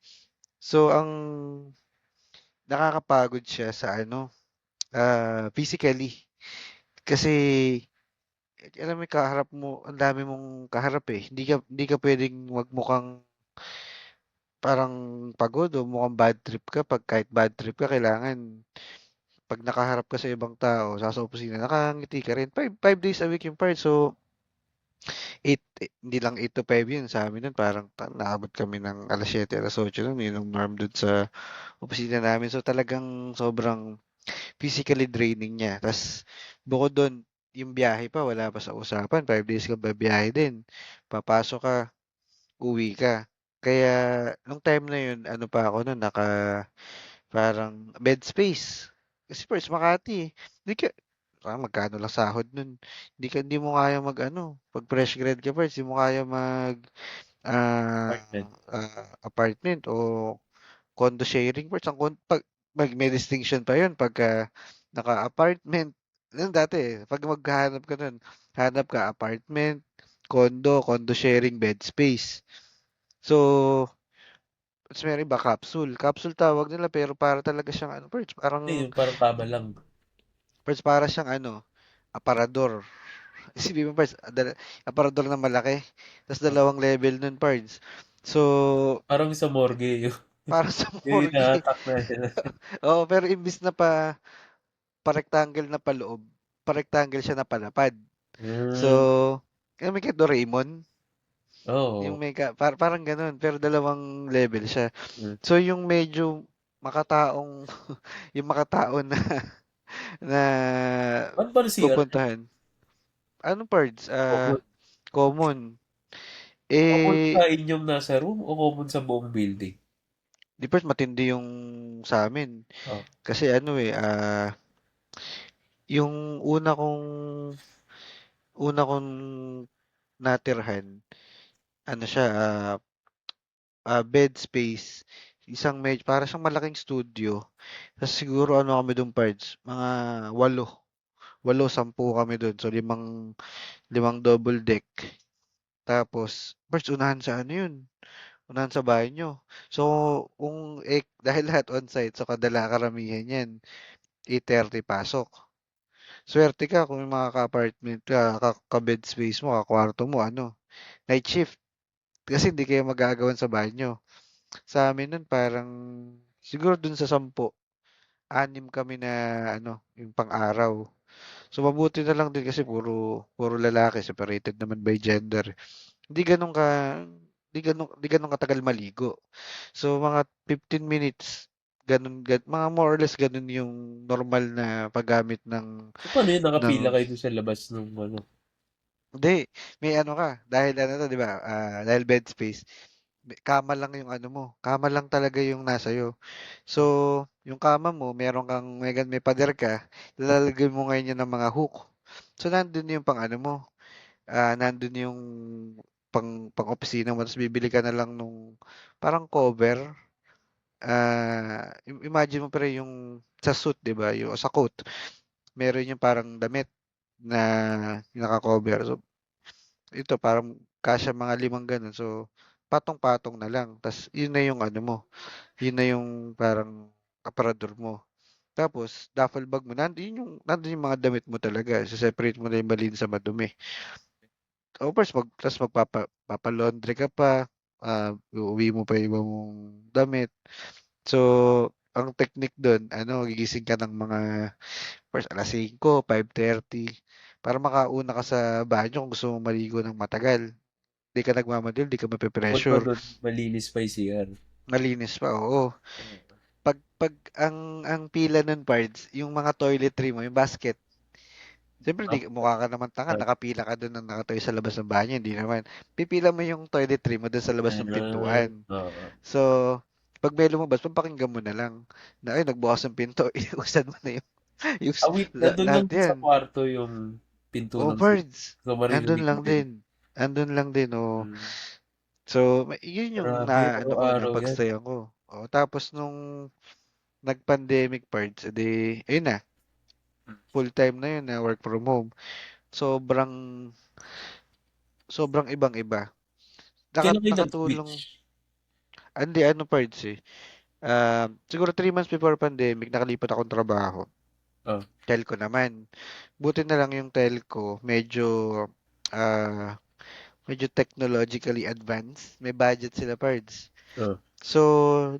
So, ang nakakapagod siya sa ano, physically. Kasi, alam mo, kaharap mo, ang dami mong kaharap eh. Hindi ka pwedeng magmukhang parang pagod o mukhang bad trip ka. Kahit bad trip ka, kailangan pag nakaharap ka sa ibang tao, sa opisina, nakangiti ka rin. 5 days a week yung part. So, 8, hindi lang 8 to 5 yun. Sa amin nun, parang naabot kami ng alas 7, alas 8 nun. Yun yung norm dun sa opisina namin. So, talagang sobrang physically draining niya. Tapos, bukod doon, yung biyahe pa, wala pa sa usapan. 5 days ka babiyahe din. Papasok ka, uwi ka. Kaya nung time na yun, ano pa ako nun, parang bed space. Kasi first, Makati. Hindi ka, magkano lang sahod nun. Hindi mo kaya pag fresh grad ka first, hindi mo kaya Apartment. apartment o condo sharing first. May distinction pa yun pagka naka-apartment. Yun dati, pag maghahanap ka nun, hanap ka apartment, condo sharing, bed space. So, tapos meron iba, capsule. Capsule tawag nila pero para talaga siyang first, Yung parang kama lang. para siyang aparador. Isipin mo parts, aparador na malaki. Tapos dalawang level nun parts. So, Parang sa morgue yung, para sa yung morgue. nakatak na nila. Oo, pero imbis na pa-rectangle na paloob, pa-rectangle siya na palapad. So, Hmm. may kay Doraemon, yung Oo. parang ganun, pero dalawang level siya. Hmm. So, yung medyo makataong, yung makataon na, na Ano ba CR? pupuntahan. Ano parts? Common. Common. Common sa Eh, inyong nasa room o common sa buong building? di first matindi yung sa amin. Oh. Kasi yung una kong natirhan, ano siya, bed space, isang para siyang malaking studio. Tapos siguro kami doon parts, mga walo, walo, 10 kami doon. So limang double deck. Tapos, first unahan sa yun, unahan sa banyo. So, dahil lahat on-site, so karamihan yan, 8:30 pasok. Swerte ka kung may mga ka-apartment ka, ka-bed space mo, ka-kwarto mo, night shift. Kasi hindi kayo magagawan sa banyo. Sa amin nun parang, siguro dun sa 10, 6 kami na, yung pang-araw. So, mabuti na lang din kasi puro lalaki, separated naman by gender. Hindi ganun ka, hindi ganun katagal maligo. So, mga 15 minutes, mga more or less ganun yung normal na paggamit So, paano yun? ng Nakapila kayo dun sa labas nung ano? Hindi, may ka, dahil 'di ba, dahil bed space, kama lang yung mo, kama lang talaga yung nasa'yo. So, yung kama mo, may pader ka, ilalagay mo ngayon yun ng mga hook. So, nandun yung mo, nandun yung pang-opisina mo, tapos bibili ka na lang nung parang cover. Imagine mo pre yung sa suit, 'di ba, yung sa coat, meron yung parang damit na naka-cover. So, ito parang kasya mga 5 gano'n. So, patong-patong na lang. Tas yun na yung mo, yun na yung parang aparador mo. Tapos duffel bag mo, nandun yung mga damit mo talaga. Separate mo na yung malinis sa madumi. Of course, tas papalaundry ka pa, uuwi mo pa yung iba mong damit. So, ang technique dun, gigising ka ng mga first 5:00, 5:30 para makauna ka sa banyo kung gusto mong maligo ng matagal. 'Di ka nagmamadali, 'di ka Bukod pa mape-pressure, doon, malinis pa yung CR. malinis pa, oo. Ang pila nun pards, yung mga toiletry mo, yung basket, siyempre Ah, mukha ka naman tanga, nakapila ka dun ng nakatayo sa labas ng banyo, hindi naman. Pipila mo yung toiletry mo dun sa labas ng pintuan. oo. So, pag may lumabas, papakinggan mo na lang na, ay, nagbukas ng pinto, iusan mo na Wait, nandun lang lahat sa yan. kwarto yung pinto Oh, ng CR. pards, So, andun maririnig mo lang din. din. Andun lang din, oh. Hmm. So, yun yung Grabe, ko, araw-araw yan. napagstayan ko. Oh, tapos nung nag-pandemic parts, ayun na, full time na yun na work from home. Sobrang, sobrang ibang-iba. Kailan kayo nag-switch? Nakatulong, hindi, parts eh. Siguro 3 months before pandemic, nakalipat akong trabaho. Oh, Telco naman. Buti na lang yung telco, ah, medyo technologically advanced. May budget sila parts. oh. So,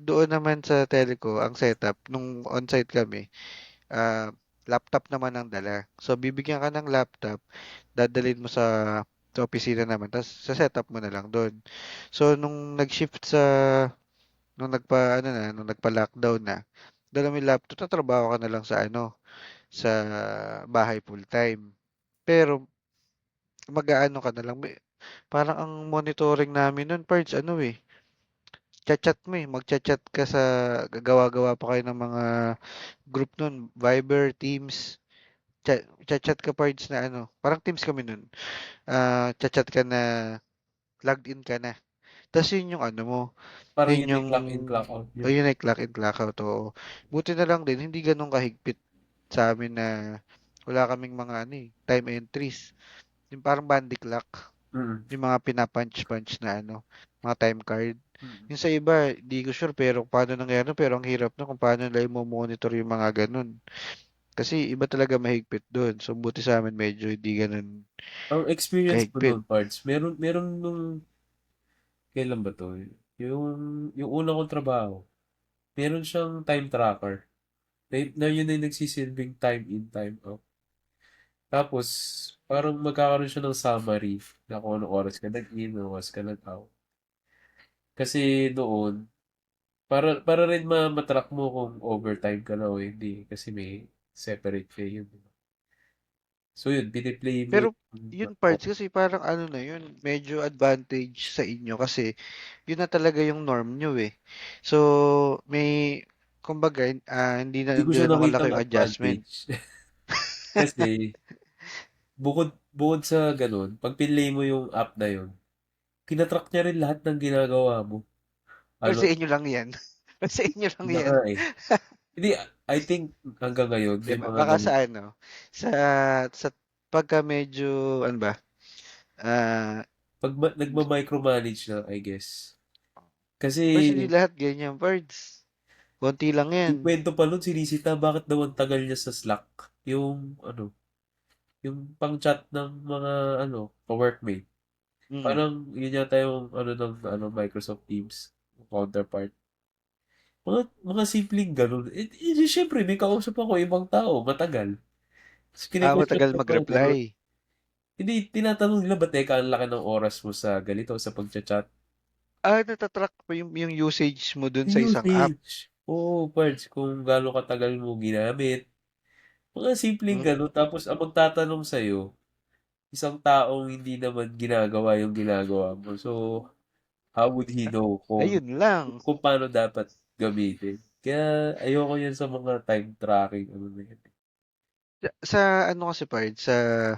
doon naman sa telco, ang setup, nung on-site kami, laptop naman ang dala. So, bibigyan ka ng laptop, dadalhin mo sa opisina naman, tapos sa setup mo na lang doon. So, nung nagpa-lockdown na, dala mo yung laptop, tatrabaho ka na lang sa bahay full time. Pero, mag-aano ka na lang, parang ang monitoring namin nun, parts, chat-chat mo eh. Magchat-chat ka sa gagawa-gawa pa kayo ng mga group nun. Viber, Teams. Chat-chat ka parts na ano. Parang Teams kami nun. Chat-chat ka na logged in ka na. Tapos yun yung ano mo. Parang Yun yun yung yung clock in, clock out nyo. ayun ay clock in, clock out. Oo. Buti na lang din, hindi ganun kahigpit sa amin na wala kaming mga ano eh, time entries. Yung parang bandy clock. Mm. Yung mga pinapunch-punch na ano, mga time card. Mm. Yung sa iba, di ko sure pero kung paano nangyari, pero ang hirap na kung paano nila i-monitor yung mga ganun. Kasi iba talaga mahigpit doon. So buti sa amin medyo hindi ganun Ang experience ko kahigpit. noon, parts, meron nung, kailan ba to? Yung una kong trabaho, meron siyang time tracker. Na yun ay nagsisilbing time in, time out. Tapos, parang magkakaroon siya ng summary na kung anong oras ka nag-in, anong oras ka nag-out. Kasi doon, para rin matrack mo kung overtime ka na o hindi. Kasi may separate pay yun. So yun, piniplay mo Pero yung yun parts kasi parang ano na yun, medyo advantage sa inyo kasi yun na talaga yung norm nyo eh. So may kumbaga hindi Hindi na ko siya ganun nakitang kalaking adjustment. advantage. Kasi, bukod sa ganun, pag pinlay mo yung app na yun, kinatrack niya rin lahat ng ginagawa mo. Or Ano, sa inyo lang yan. Or sa inyo lang yun na yan. nga eh. Hindi, I think hanggang ngayon, Di may ba? mga Baka ganun. sa ano, sa sa pagka medyo ano ba, ah Pag nagma-micromanage na, I guess. Kasi, mas hindi lahat ganyan parts. Konti lang yan. yung kwento pa nun, sinisita, bakit daw ang tagal niya sa Slack? Yung pang-chat ng mga, ka-workmate. Mm. Parang, yun yata yung, ng, Microsoft Teams, counterpart. Mga simpleng ganun. Siyempre, may kausap ako ibang tao, matagal. Tapos kine-question Matagal ko pa, mag-reply. ganun. Hindi, tinatanong nila, ba't teka, ang laki ng oras mo sa ganito, sa pagchat-chat? Natatrack pa yung usage mo dun Yung sa isang app. usage. Oo, parts, kung gaano katagal mo ginamit. Mga simpleng Mm. gano'n. Tapos, ang magtatanong sa'yo, isang taong hindi naman ginagawa yung ginagawa mo. So, how would he know kung, Ayun lang. kung paano dapat gamitin? Kaya, ayoko yan sa mga time tracking. Ano na yan. Sa ano kasi part, sa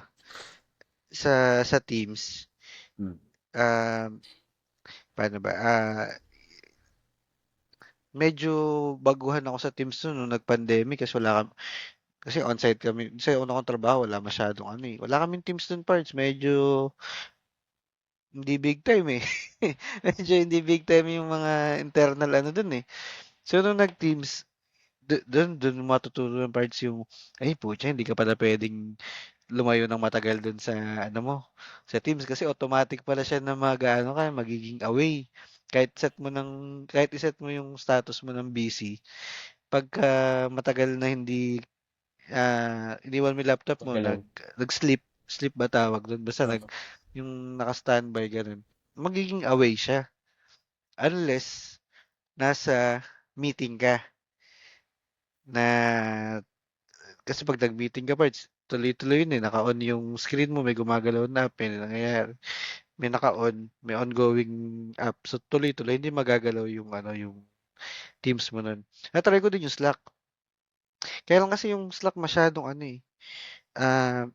Teams, Hmm. um, paano ba? Medyo baguhan ako sa Teams noon nung nag-pandemic kasi kasi on-site kami. Sa una kong trabaho, wala masyadong ano eh. Wala kaming Teams dun parts. Medyo hindi big time eh. Medyo hindi big time yung mga internal ano dun eh. So nung nag-Teams, dun matutunan parts yung, ay putya, hindi ka pala pwedeng lumayo ng matagal dun sa ano mo, sa Teams kasi automatic pala siya na ano ka, magiging away. Kahit iset mo yung status mo ng busy, pagka matagal na hindi iniwan mo yung laptop mo, Magalaw. sleep ba tawag dun? Basta Oo. yung naka-standby ganun. Magiging away siya unless nasa meeting ka na kasi pag nag-meeting ka parts, tuloy-tuloy yun eh. Naka-on yung screen mo, may gumagalaw na app, may nangyayari. May naka-on, may ongoing app. So tuloy-tuloy, hindi magagalaw yung ano, yung Teams mo nun. Na-try ko din yung Slack. Kaya lang kasi yung Slack masyadong ano eh. Ah,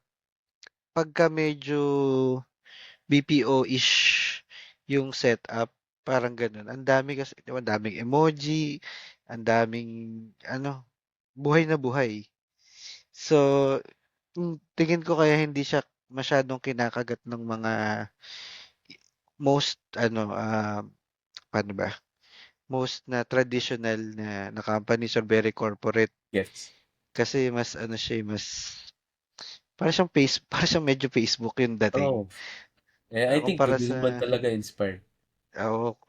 pagka medyo BPO-ish yung setup, parang ganun. Ang dami kasi, di ba, ang daming emoji, ang daming ano, buhay na buhay. So, tingin ko kaya hindi siya masyadong kinakagat ng mga most ano, paano ba? Most na traditional na companies or very corporate Gets. kasi mas ano siya, mas para siyang medyo Facebook yung dating. Oo. I think Kumpara doon din sa naman talaga inspired.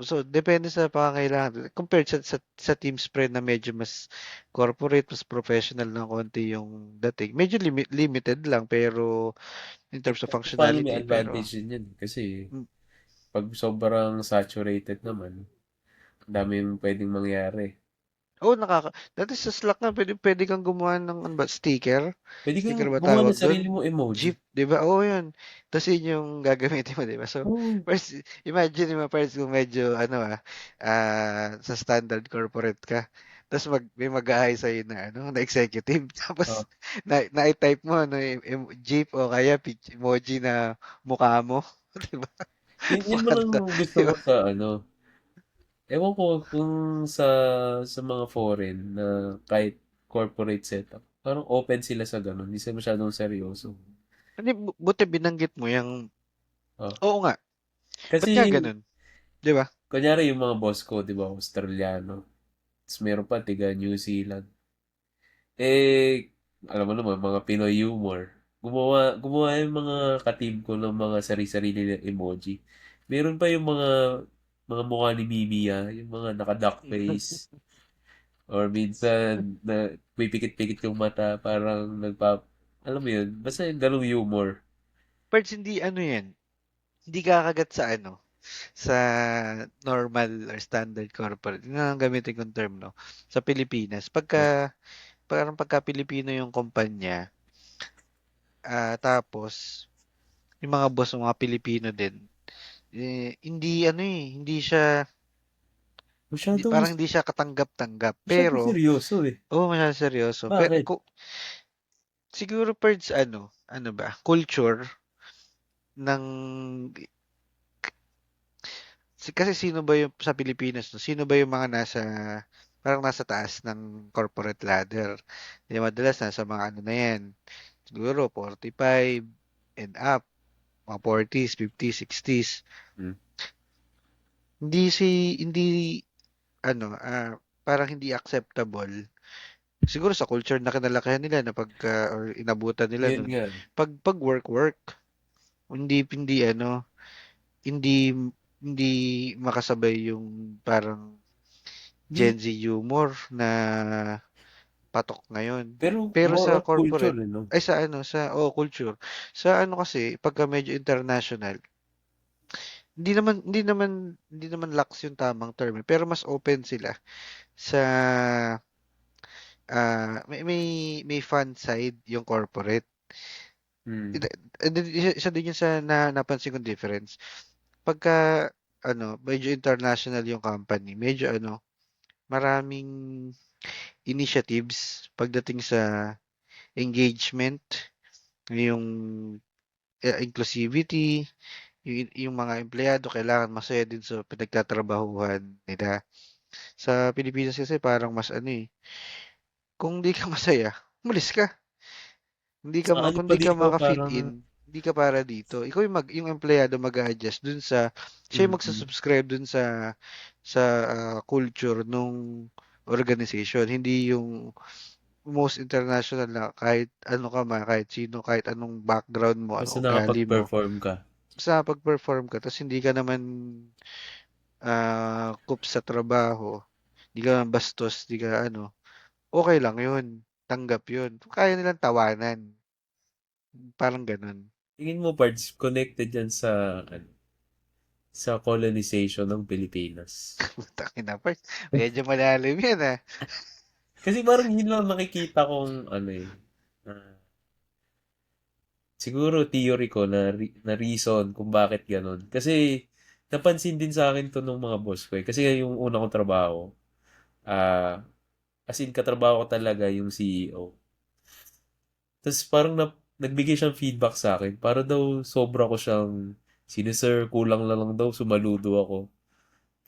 so depende sa pangangailangan. Compared sa team spread na medyo mas corporate, mas professional ng konti yung dating. Medyo limited lang pero in terms of Paano may functionality pero advantage din yan? Kasi, mm, pag sobrang saturated naman, ang dami yung pwedeng mangyari. Oo, dati sa Slack nga, pwede kang gumawa ng, ano ba, sticker? Pwede kang Sticker ba gumawa tawag ng sarili doon? mong emoji. Jeep, di ba? Oo, yun. Tapos yun yung gagamitin mo, di ba? So, Oo. first, imagine mo, first, kung medyo, sa standard corporate ka. Tapos may mag-aay sa'yo na, na executive. Oh. Tapos, na-type mo, Jeep o kaya emoji na mukha mo. Di ba? Yun mo lang Maganda. gusto Di ko ba? sa ewan ko kung sa mga foreign na kahit corporate setup, parang open sila sa ganun. Hindi sila masyadong seryoso. Hindi, buti binanggit mo yung, Oh. oo nga, ba't nga Kasi, ganun? Di ba? kunyari yung mga boss ko, di ba, Australiano. Tapos meron pa, tiga New Zealand. Eh, alam mo naman, mga Pinoy humor. Gumawa yung mga ka-team ko ng mga sarili-sarili na emoji. Meron pa yung mga mukha ni Mimiya, yung mga naka-duck face. Or minsan, na pipikit-pikit yung mata, parang alam mo yun, basta yung ganong humor. Parts hindi yan. Hindi kakagat sa sa normal or standard corporate. Yun ang gamitin kong term, no? Sa Pilipinas. Pagka Pilipino yung kumpanya, tapos yung mga boss mga Pilipino din, Masyadong, parang hindi siya katanggap-tanggap. masyadong Pero, seryoso eh. masyadong seryoso. Pero, Bakit? siguro parts ano ba, culture ng kasi sino ba yung sa Pilipinas, no? Sino ba yung mga parang nasa taas ng corporate ladder? Di madalas nasa mga na yan. Siguro 45 and up, mga 40s, 50s, 60s. Hmm. Hindi parang hindi acceptable. Siguro sa culture na kinalakihan nila na or inabutan nila Yun nun. nga. Pag work, hindi hindi hindi makasabay yung parang Di, Gen Z humor na patok ngayon. pero Pero more sa on culture corporate, eh, no? ay culture. Sa kasi, pagka medyo international, hindi naman lax yung tamang term, pero mas open sila sa, may fun side yung corporate. Hmm. And then, isa din yun sa napansin kong difference. Pagka, medyo international yung company, medyo maraming initiatives pagdating sa engagement, yung inclusivity, yung mga empleyado kailangan masaya din sa pinagtatrabahuhan nila. Sa Pilipinas kasi parang mas kung di ka masaya, umalis ka. Sa ano Kung pa di ka dito, maka-fit parang, in, hindi ka para dito. Ikaw yung empleyado mag-a-adjust dun siya yung mm, magsa-subscribe dun sa culture nung organization. Hindi yung most international na kahit ano ka man, kahit sino, kahit anong background mo, basta anong ugali mo, nakapag-perform ka. basta pag-perform ka, tapos hindi ka naman kup sa trabaho, hindi ka naman bastos, hindi ka okay lang yun. Tanggap yun. Kaya nilang tawanan. Parang ganun. Tingin mo, parts, connected yan sa colonization ng Pilipinas. Putang ina pa. Medyo malalim yan Kasi parang yun lang nakikita kong, ah, siguro theory ko na reason kung bakit ganun. Kasi, napansin din sa akin to ng mga boss ko eh. Kasi yung una kong trabaho, ah, as in katrabaho ko talaga yung CEO. Tapos parang nagbigay siyang feedback sa akin. Para daw sobra ko siyang sinisir, kulang na lang daw, sumaludo ako.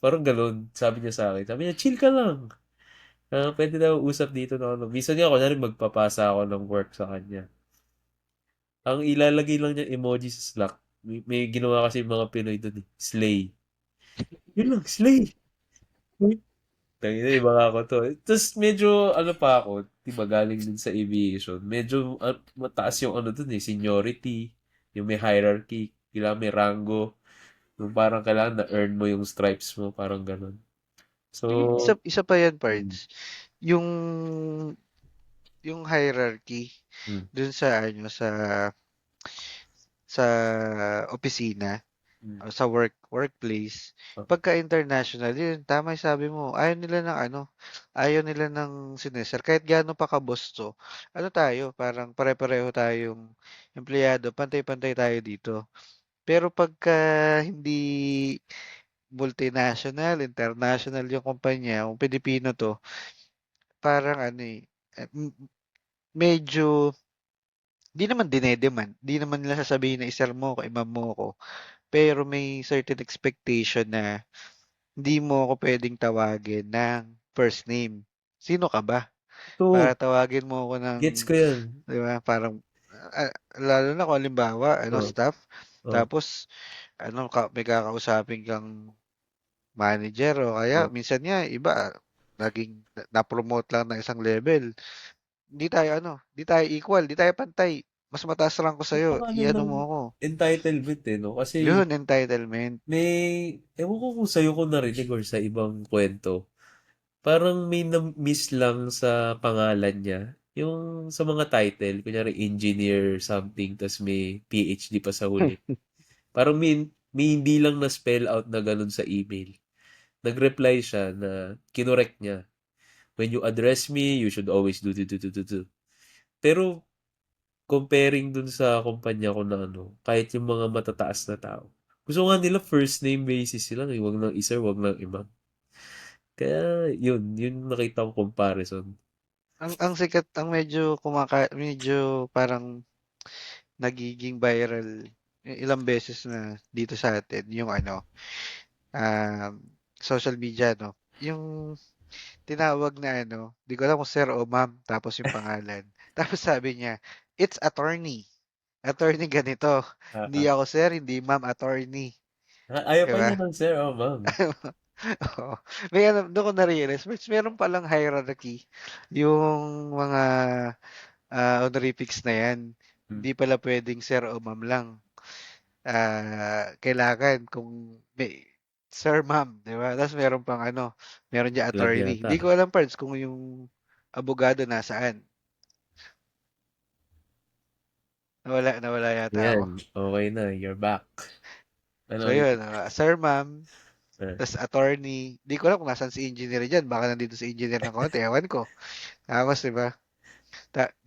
Parang ganun, sabi niya sa akin. Sabi niya, chill ka lang. Pwede daw usap dito na ano. Minsan nga, kunyari magpapasa ako ng work sa kanya. Ang ilalagay lang niya emoji sa Slack. May ginawa kasi yung mga Pinoy doon eh. Slay. Yun lang, slay. Tangina, iba nga ako to. Tapos medyo, ano pa ako, di ba galing din sa aviation, medyo mataas yung ano dun eh, seniority, yung may hierarchy, kailangan may rango, yung parang kailangan na-earn mo yung stripes mo, parang ganun. So, Isa pa yan, mm, parts. Yung hierarchy mm, dun sa opisina. Mm. sa workplace. Oh, Pagka international, yun, tama yung sabi mo, ayaw nila ng ano, ayaw nila ng sinesir. Kahit gaano pa kabosto, ano tayo, parang pare-pareho tayong empleyado, pantay-pantay tayo dito. Pero pagka hindi multinational, international yung kumpanya, kung Pilipino to, parang ano medyo, di naman dinedemand, di naman nila sasabihin na isir mo ko, imam mo ko, pero may certain expectation na hindi mo ako pwedeng tawagin ng first name. Sino ka ba? ito, Para tawagin mo ako ng, gets ko yan. di ba, parang, lalo na kung halimbawa, Oh, staff, oh, tapos, may kakausapin kang manager o kaya oh. minsan nga iba naging na-promote lang ng isang level. Hindi tayo equal, hindi tayo pantay. Mas mataas rank ko sa'yo, Napakaano i-ano ng mo ako. entitlement eh, no? Kasi Yun, entitlement. may, ewan ko kung sa'yo ko narinig or sa ibang kwento. Parang may na-miss lang sa pangalan niya. Yung sa mga title, kunyari engineer something, tas may PhD pa sa huli. Parang may hindi lang na-spell out na ganun sa email. Nag-reply siya na kinorek niya. When you address me, you should always do. Pero comparing dun sa kumpanya ko na ano, kahit yung mga matataas na tao, gusto nga nila first name basis sila, eh. Wag lang isa, wag lang iba. Kaya yun nakita ko comparison. Ang sikat, medyo parang nagiging viral ilang beses na dito sa atin yung um, social media, no? Yung tinawag na di ko alam kung sir o ma'am, tapos yung pangalan. Tapos sabi niya, it's attorney. Attorney ganito. Ah, Hindi ah. ako sir, hindi ma'am, attorney. Ayaw pa Diba? niya ng sir, oh ma'am. Oo. Doon ko na-realize, mas meron palang hierarchy yung mga honorifics na yan. Hmm, Hindi pala pwedeng sir o ma'am lang. Kailangan kung may sir, ma'am, di ba? Tapos meron pang meron dyan flag attorney. yata. Hindi ko alam parts kung yung abogado nasaan. Nawala yata ako. Yan, okay na, you're back. So Ano, yun, sir, ma'am, eh, tapos attorney. Hindi ko alam kung nasaan si engineer dyan. Baka nandito si engineer ng konti. Ewan ko. Tapos, di ba?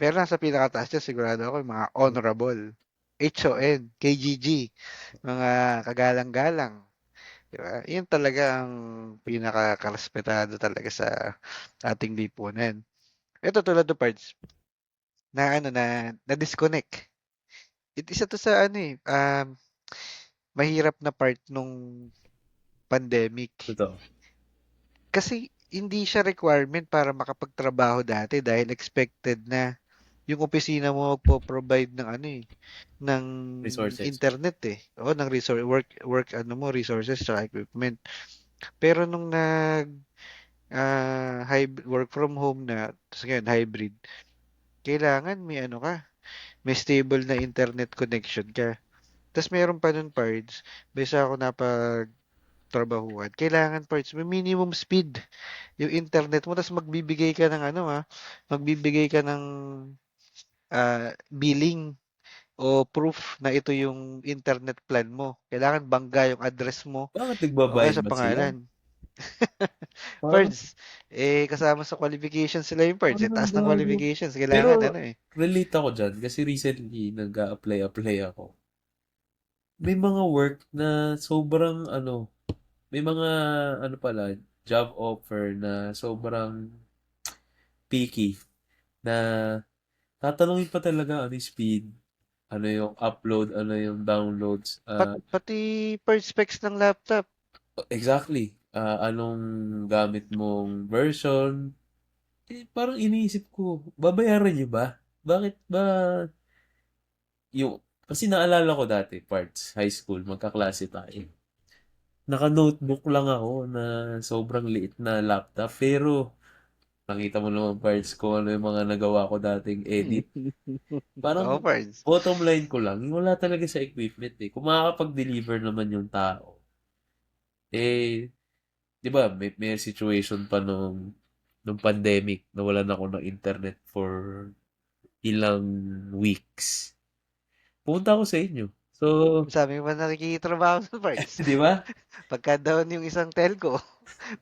Pero nasa pinakataas dyan, sigurado ako yung mga honorable. HON, KGG, mga kagalang-galang. Diba? Yun talaga ang pinakakarespetado talaga sa ating lipunan. Ito tulad ng parts na na disconnect. Isa to sa mahirap na part nung pandemic. totoo. Kasi hindi siya requirement para makapagtrabaho dati dahil expected na yung opisina mo magpo-provide ng ng Resources. internet eh. O ng work resources sa equipment. Pero nung work from home na, tapos ngayon hybrid, kailangan may stable na internet connection ka. Tapos meron pa nun parts, besa ako napagtrabahuan, kailangan parts, may minimum speed yung internet mo, tapos magbibigay ka ng billing o proof na ito yung internet plan mo. Kailangan bangga yung address mo Bakit o kaya nagbabayad sa ba sila? pangalan. Parang, Pards, kasama sa qualifications sila yung pards. parang ang Taas ng gago. qualifications. Pero, Kailangan relate ako dyan kasi recently nag-a-apply ako. May mga work na sobrang may mga pala, job offer na sobrang picky na tatanungin pa talaga ano yung speed, ano yung upload, ano yung downloads. pati parts specs ng laptop. Exactly. Anong gamit mong version. Parang iniisip ko, babayaran niyo ba? Bakit ba yung, kasi naalala ko dati, parts, high school, magkaklase tayo. Naka-notebook lang ako na sobrang liit na laptop, pero nakita mo naman parts ko ano yung mga nagawa ko dating edit. Parang Oo, parts. bottom line ko lang, wala talaga sa equipment eh. Kung makakapag-deliver naman yung tao, eh, di ba, may situation pa nung pandemic, nawalan ako ng internet for ilang weeks. Pumunta ako sa inyo. So, Sabi mo ba nakikitrabaho sa parts? di ba? Pagka down yung isang telco,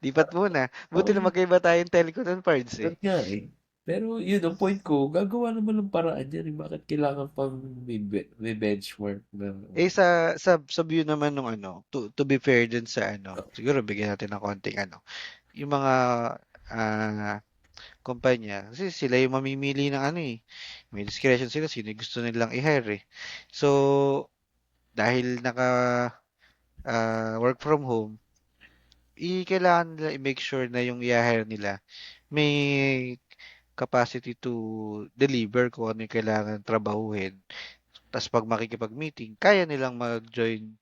lipat muna. Buti Oo, na magkaiba tayong telco ng parts yun eh. nga eh. Pero yun, ang point ko, gagawa naman ng paraan yan. Eh. Bakit kailangan pang may benchmark na Eh sa view naman nung ano, to be fair dun sa ano, siguro bigyan natin ng konting ano, yung mga ah, kumpanya, kasi sila yung mamimili ng ano eh. May discretion sila sino yung gusto nilang i-hire eh. So, dahil naka work from home, kailangan nila i-make sure na yung i-hire nila may capacity to deliver kung ano yung kailangan trabahuhin. Tapos pag makikipag-meeting, kaya nilang mag-join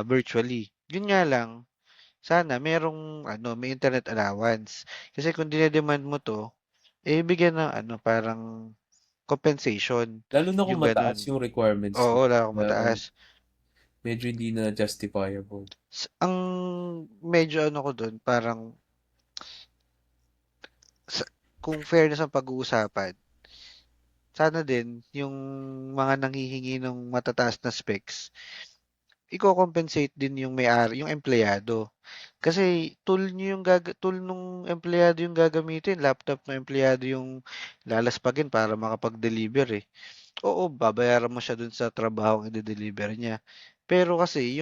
virtually. Yun nga lang, sana merong ano, may internet allowance. Kasi kung dinedemand mo to, bigyan ng ano, parang compensation, lalo na kung yung mataas ganun. yung requirements Oo, nila. wala akong Parang mataas. medyo hindi na justifiable. Ang medyo ano ko dun, parang sa, kung fairness ang pag-uusapan, sana din yung mga nanghihingi ng matataas na specs, iko-compensate din yung may-ari, yung empleyado. Kasi tool nung empleyado yung gagamitin, laptop ng empleyado yung lalaspagin para makapag-deliver eh. Oo, babayaran mo siya dun sa trabaho i-deliver niya. Pero kasi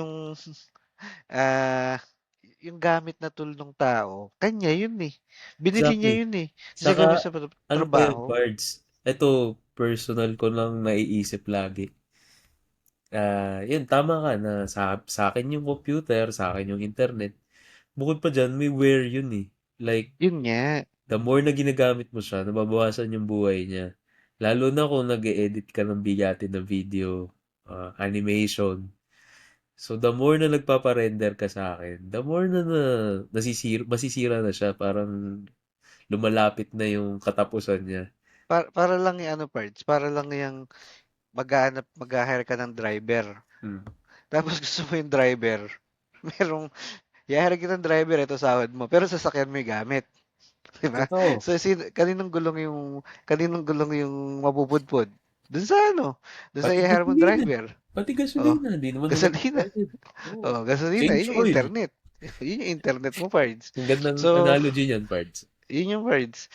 ah, yung gamit na tool ng tao, kanya yun eh. Binili niya Exactly. yun eh. Sa Saka, gagawin sa ano pa yung trabaho. cards? Ito, personal ko lang naiisip lagi. Yun, tama ka na sa akin yung computer, sa akin yung internet. Bukod pa dyan, may wear yun eh. Like, Yun nga. the more na ginagamit mo siya, nababawasan yung buhay niya. Lalo na kung nag-edit ka ng bigatin ng video, animation. So, the more na nagpaparender ka sa akin, the more na masisira na siya. Parang lumalapit na yung katapusan niya. Para lang yung ano parts, para lang yung mag-hire ka ng driver. Hmm. Tapos gusto mo yung driver. Merong, i-hire kita ng driver, ito sahod mo. Pero sasakyan mo yung gamit. Di ba? Totoo. So, kaninong gulong yung mapupudpud? Dun sa ano? Dun sa Pati i-hire mong gasolina. driver. Pati Oh, gasolina. Hindi naman gasolina. humihiwalay. Oo. Oh, gasolina. Change Yun yung oil. internet. Yun yung internet mo, parts. Ang gandang So, analogy niyan, parts. yun yung parts.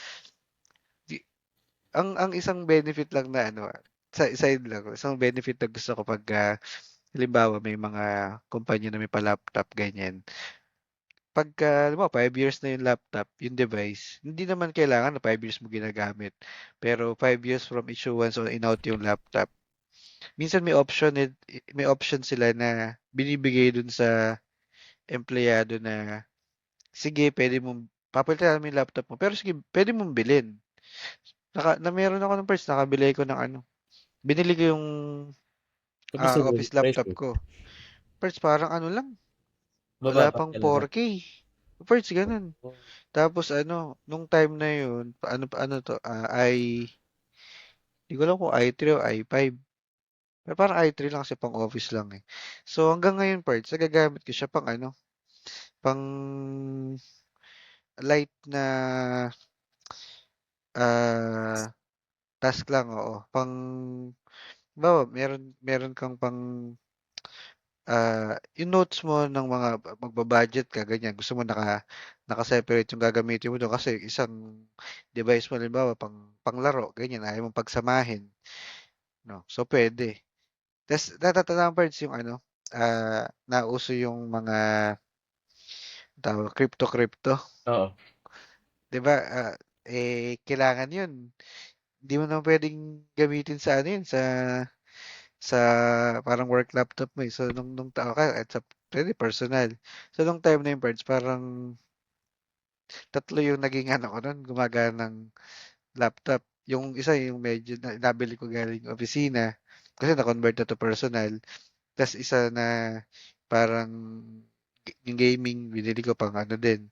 Ang isang benefit lang na ano, sa side lang, isang benefit na gusto ko pag halimbawa may mga kumpanya na may pa-laptop ganyan. Pagka, alam mo, 5 years na yung laptop, yung device, hindi naman kailangan na 5 years mo ginagamit. Pero 5 years from issuance or in-out yung laptop. Minsan may option sila na binibigay dun sa empleyado na, sige, pwede mong, papalitan namin yung laptop mo, pero sige, pwede mong bilhin. Na meron ako ng first, nakabili ko ng ano, binili ko yung Kamusta daw office yung laptop presyo? ko. First, parang ano lang, wala Mababa pang talaga. 4K. First, ganun. Oo. Tapos ano, nung time na yun, ano to, di ko alam kung i3 o i5. Pero parang i3 lang kasi pang office lang eh. So hanggang ngayon parts, nagagamit ko siya pang ano, pang light na ah, task lang, oo. Bawa, meron kang pang yung notes mo ng mga magba-budget ka, ganyan. Gusto mo naka-separate yung gagamitin mo doon kasi isang device mo, halimbawa, panglaro, ganyan, ayaw mong pagsamahin, no? So, pwede. Tapos, natatandaan parts yung ano, nauso yung mga crypto-crypto. Oo. 'Di ba? Kailangan yun. Hindi mo naman pwedeng gamitin sa ano yun, sa parang work laptop mo eh. So, nung tao ka, at sa pwede personal. So, nung time na yung parts, parang tatlo yung naging ano ko nun, gumagana ng laptop. Yung isa, yung medyo nabili ko galing opisina, kasi na-convert na to personal. Tapos isa na parang yung gaming, binili ko pang ano din,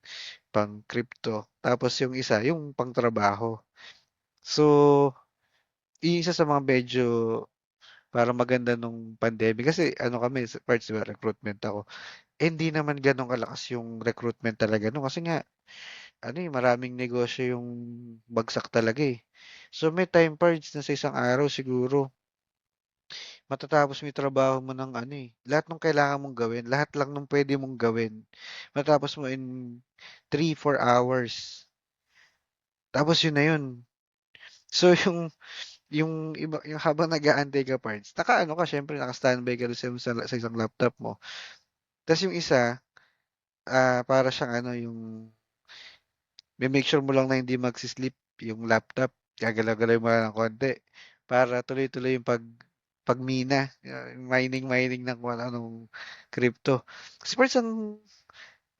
pang crypto. Tapos yung isa, yung pang trabaho. So, yung isa sa mga medyo parang maganda nung pandemic. Kasi ano kami, sa parts, diba, recruitment ako. Hindi naman ganun kalakas yung recruitment talaga no kasi nga ano eh, maraming negosyo yung bagsak talaga eh. So may time parts na sa isang araw siguro matatapos mo yung trabaho mo ng ano eh. Lahat ng kailangan mong gawin, lahat lang ng pwede mong gawin. Matapos mo in 3, 4 hours. Tapos yun na yun. So yung iba, yung habang nag-aantay ka parts, naka-ano ka, syempre naka-standby ka doon sa isang laptop mo. Tapos yung isa, para siyang ano, yung may make sure mo lang na hindi magsi-sleep yung laptop. Gagalaw-galaw mo lang ng konti para tuloy-tuloy yung pagmina, yung mining ng kung anong crypto. Kasi parts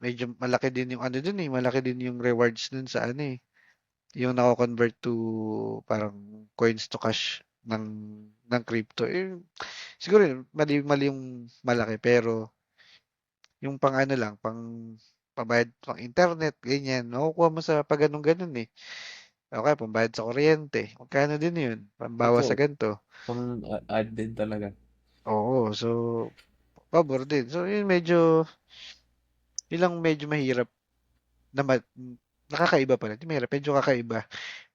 medyo malaki din yung ano dun eh, malaki din yung rewards dun sa ano eh, yung nako-convert to parang coins to cash ng crypto. Eh, siguro yun, mali yung malaki pero yung pang ano lang, pambayad pang internet, ganyan. Makukuha mo sa pag ganun eh. O kaya pambayad sa kuryente. Magkano din yun? Pambawas sa Totoo. ganito. Pang-add din talaga. Oo, so pabor din. So yun medyo, yun lang medyo mahirap na nakakaiba pala. Hindi mahirap, medyo kakaiba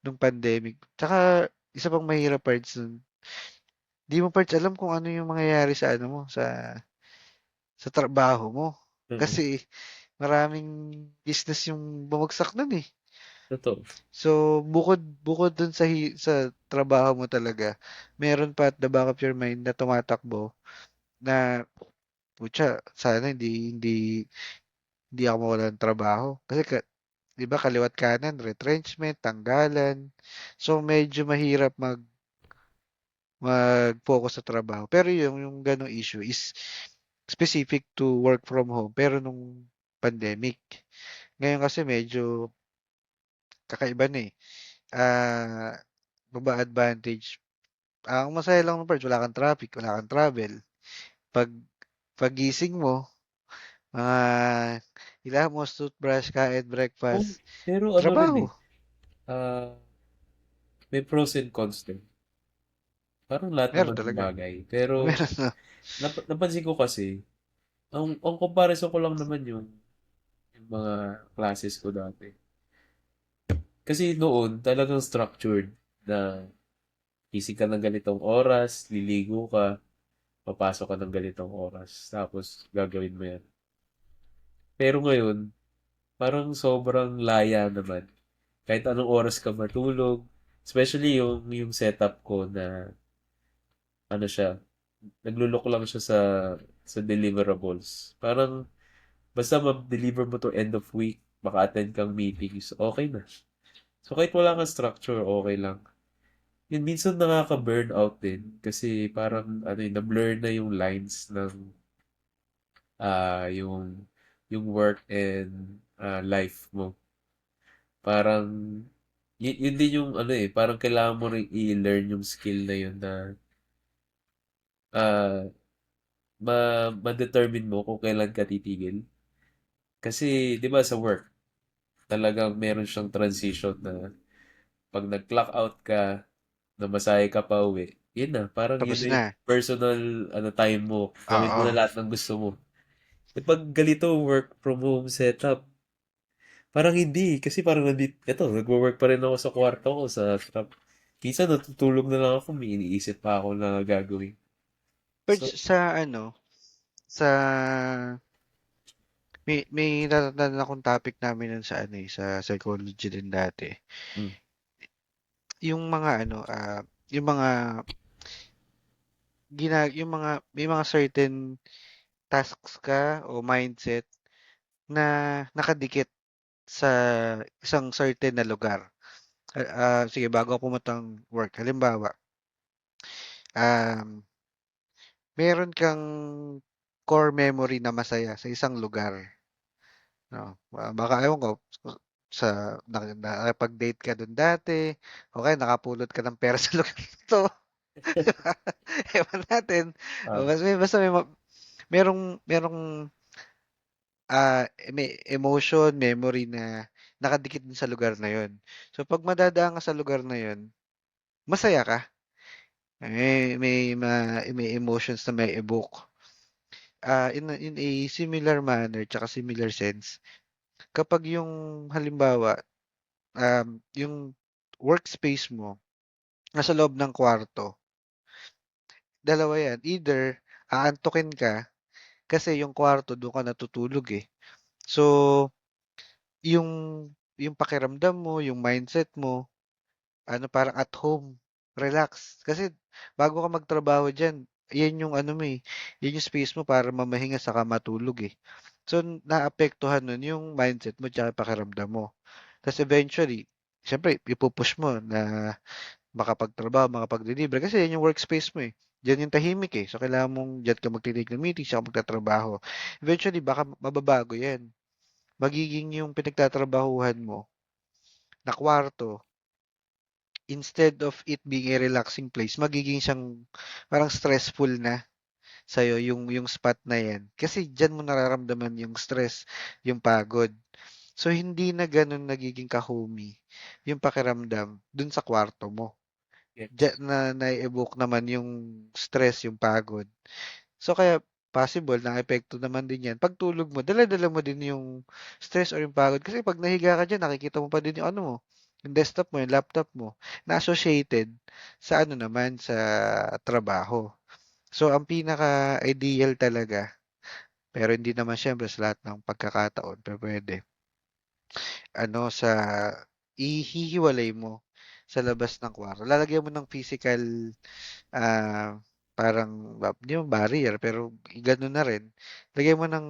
nung pandemic. Tsaka isa pang mahirap parts nun. Di mo parts alam kung ano yung mangyayari sa ano mo, sa trabaho mo. Oo. Kasi maraming business yung bumagsak nun eh. Totoo. So, bukod dun sa trabaho mo talaga, meron pa at the back of your mind na tumatakbo na, putya, sana hindi ako mawalan ng trabaho. Kasi, 'di ba, kaliwat kanan, retrenchment, tanggalan. So, medyo mahirap mag-focus sa trabaho. Pero yung ganong issue is specific to work from home. Pero nung pandemic, ngayon kasi medyo kakaiba na eh. Ah, baba advantage. Ang masaya lang ng part, wala kang traffic, wala kang travel. Pag pagising mo, mga kailangan mo toothbrush, kain, Oh, breakfast, pero ano rin trabaho. eh. ah May pros and cons din. Parang lahat Meron naman ng talaga. bagay. Pero Meron na. napansin ko kasi, ang comparison ko lang naman yung mga classes ko dati. Kasi noon, talagang structured na gising ka ng ganitong oras, liligo ka, papasok ka ng ganitong oras, tapos gagawin mo yan. Pero ngayon, parang sobrang laya naman. Kahit anong oras ka matulog, especially yung setup ko na ano siya, naglulok lang siya sa deliverables. Parang basta ma-deliver mo to end of week, maka-attend kang meetings, okay na. So kahit wala kang structure, okay lang. Yun, minsan nakaka-burnout din kasi parang ano yun, na-blur na yung lines ng yung work and life mo. Parang yun din yung ano eh, parang kailangan mo rin i-learn yung skill na yun na ah ma-determine mo kung kailan ka titigil. Kasi 'di ba sa work, talagang meron siyang transition na pag nag-clock out ka, namasahe ka pa uwi, yun na, parang yun Tapos na yung na. personal ano time mo. Gawin mo Oo. na lahat ng gusto mo. E pag ganito work from home setup, parang hindi. Kasi parang eto, nagwo-work pa rin ako sa kwarto ko, sa trap. Minsan natutulog na lang ako, may iniisip pa ako na gagawin. Pero So, sa ano, sa may natatandaan akong topic namin nun sa ano eh, sa psychology din dati. mm, Yung mga ano, yung mga yung mga may mga certain tasks ka o mindset na nakadikit sa isang certain na lugar. Sige, bago ako pumuntang work, halimbawa, um, meron kang core memory na masaya sa isang lugar, no? Baka ewan ko, nakipag-date ka dun dati, o kaya nakapulot ka ng pera sa lugar na 'to, ewan natin. ah, Basta merong, may emotion, memory na nakadikit dun sa lugar na yun. So, 'pag madadaan ka sa lugar na yun, masaya ka. May emotions na may evoke. In a similar manner tsaka similar sense, kapag yung halimbawa, yung workspace mo nasa loob ng kwarto, dalawa yan. Either, aantukin ka, kasi yung kwarto doon ka natutulog eh. So, yung, yung pakiramdam mo, yung mindset mo, ano, parang at home, relax. Kasi, bago ka magtrabaho dyan, yan yung ano mo eh, yan yung space mo para mamahinga saka matulog eh. So, naapektuhan nun yung mindset mo tsaka pakiramdam mo. Tapos eventually, syempre, ipupush mo na makapagtrabaho, makapagdeliver kasi yan yung workspace mo eh. Diyan yung tahimik eh. So, kailangan mong diyan ka magtitig ng meeting, saka magtatrabaho. Eventually, baka mababago yan. Magiging yung pinagtatrabahuhan mo na kwarto, instead of it being a relaxing place, magiging siyang parang stressful na sa'yo yung spot na yan. Kasi diyan mo nararamdaman yung stress, yung pagod. So, hindi na ganun nagiging ka-homey yung pakiramdam dun sa kwarto mo. Gets. Na nai-evoke naman yung stress, yung pagod. So kaya possible na epekto naman din yan. Pagtulog mo, dala-dala mo din yung stress or yung pagod. Kasi pag nahiga ka dyan, nakikita mo pa din yung ano mo, yung desktop mo, yung laptop mo, na associated sa ano naman, sa trabaho. So ang pinaka-ideal talaga, pero hindi naman syempre sa lahat ng pagkakataon, pero pwede, ano, ihihiwalay mo sa labas ng kwarto. Lalagyan mo ng physical parang di mo barrier pero gano'n na rin. Lagyan mo ng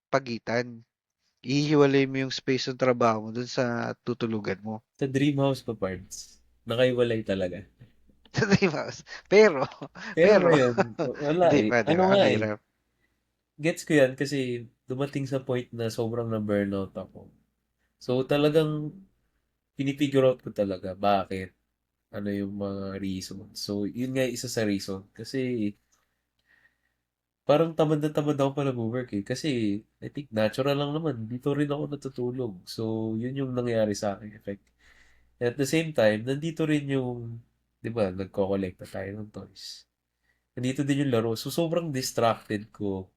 pagitan. Ihiwalay mo yung space ng trabaho mo dun sa tutulugan mo. Sa dream house pa, parts. Nakaiwalay talaga. Sa dream house. Pero, Pero pero, ngayon, wala hindi eh. pa, di Ano ba? nga Ang eh. hirap. Gets ko yan kasi dumating sa point na sobrang na-burnout ako. So talagang pinifigure out ko talaga bakit, ano yung mga reason. So yun nga yung isa sa reason. Kasi parang tamad na tamad ako pa nag-work eh. Kasi I think natural lang naman. Dito rin ako natutulog. So yun yung nangyari sa akin effect. And at the same time, nandito rin yung, di ba, nagko-collect na tayo ng toys. Nandito din yung laro. So sobrang distracted ko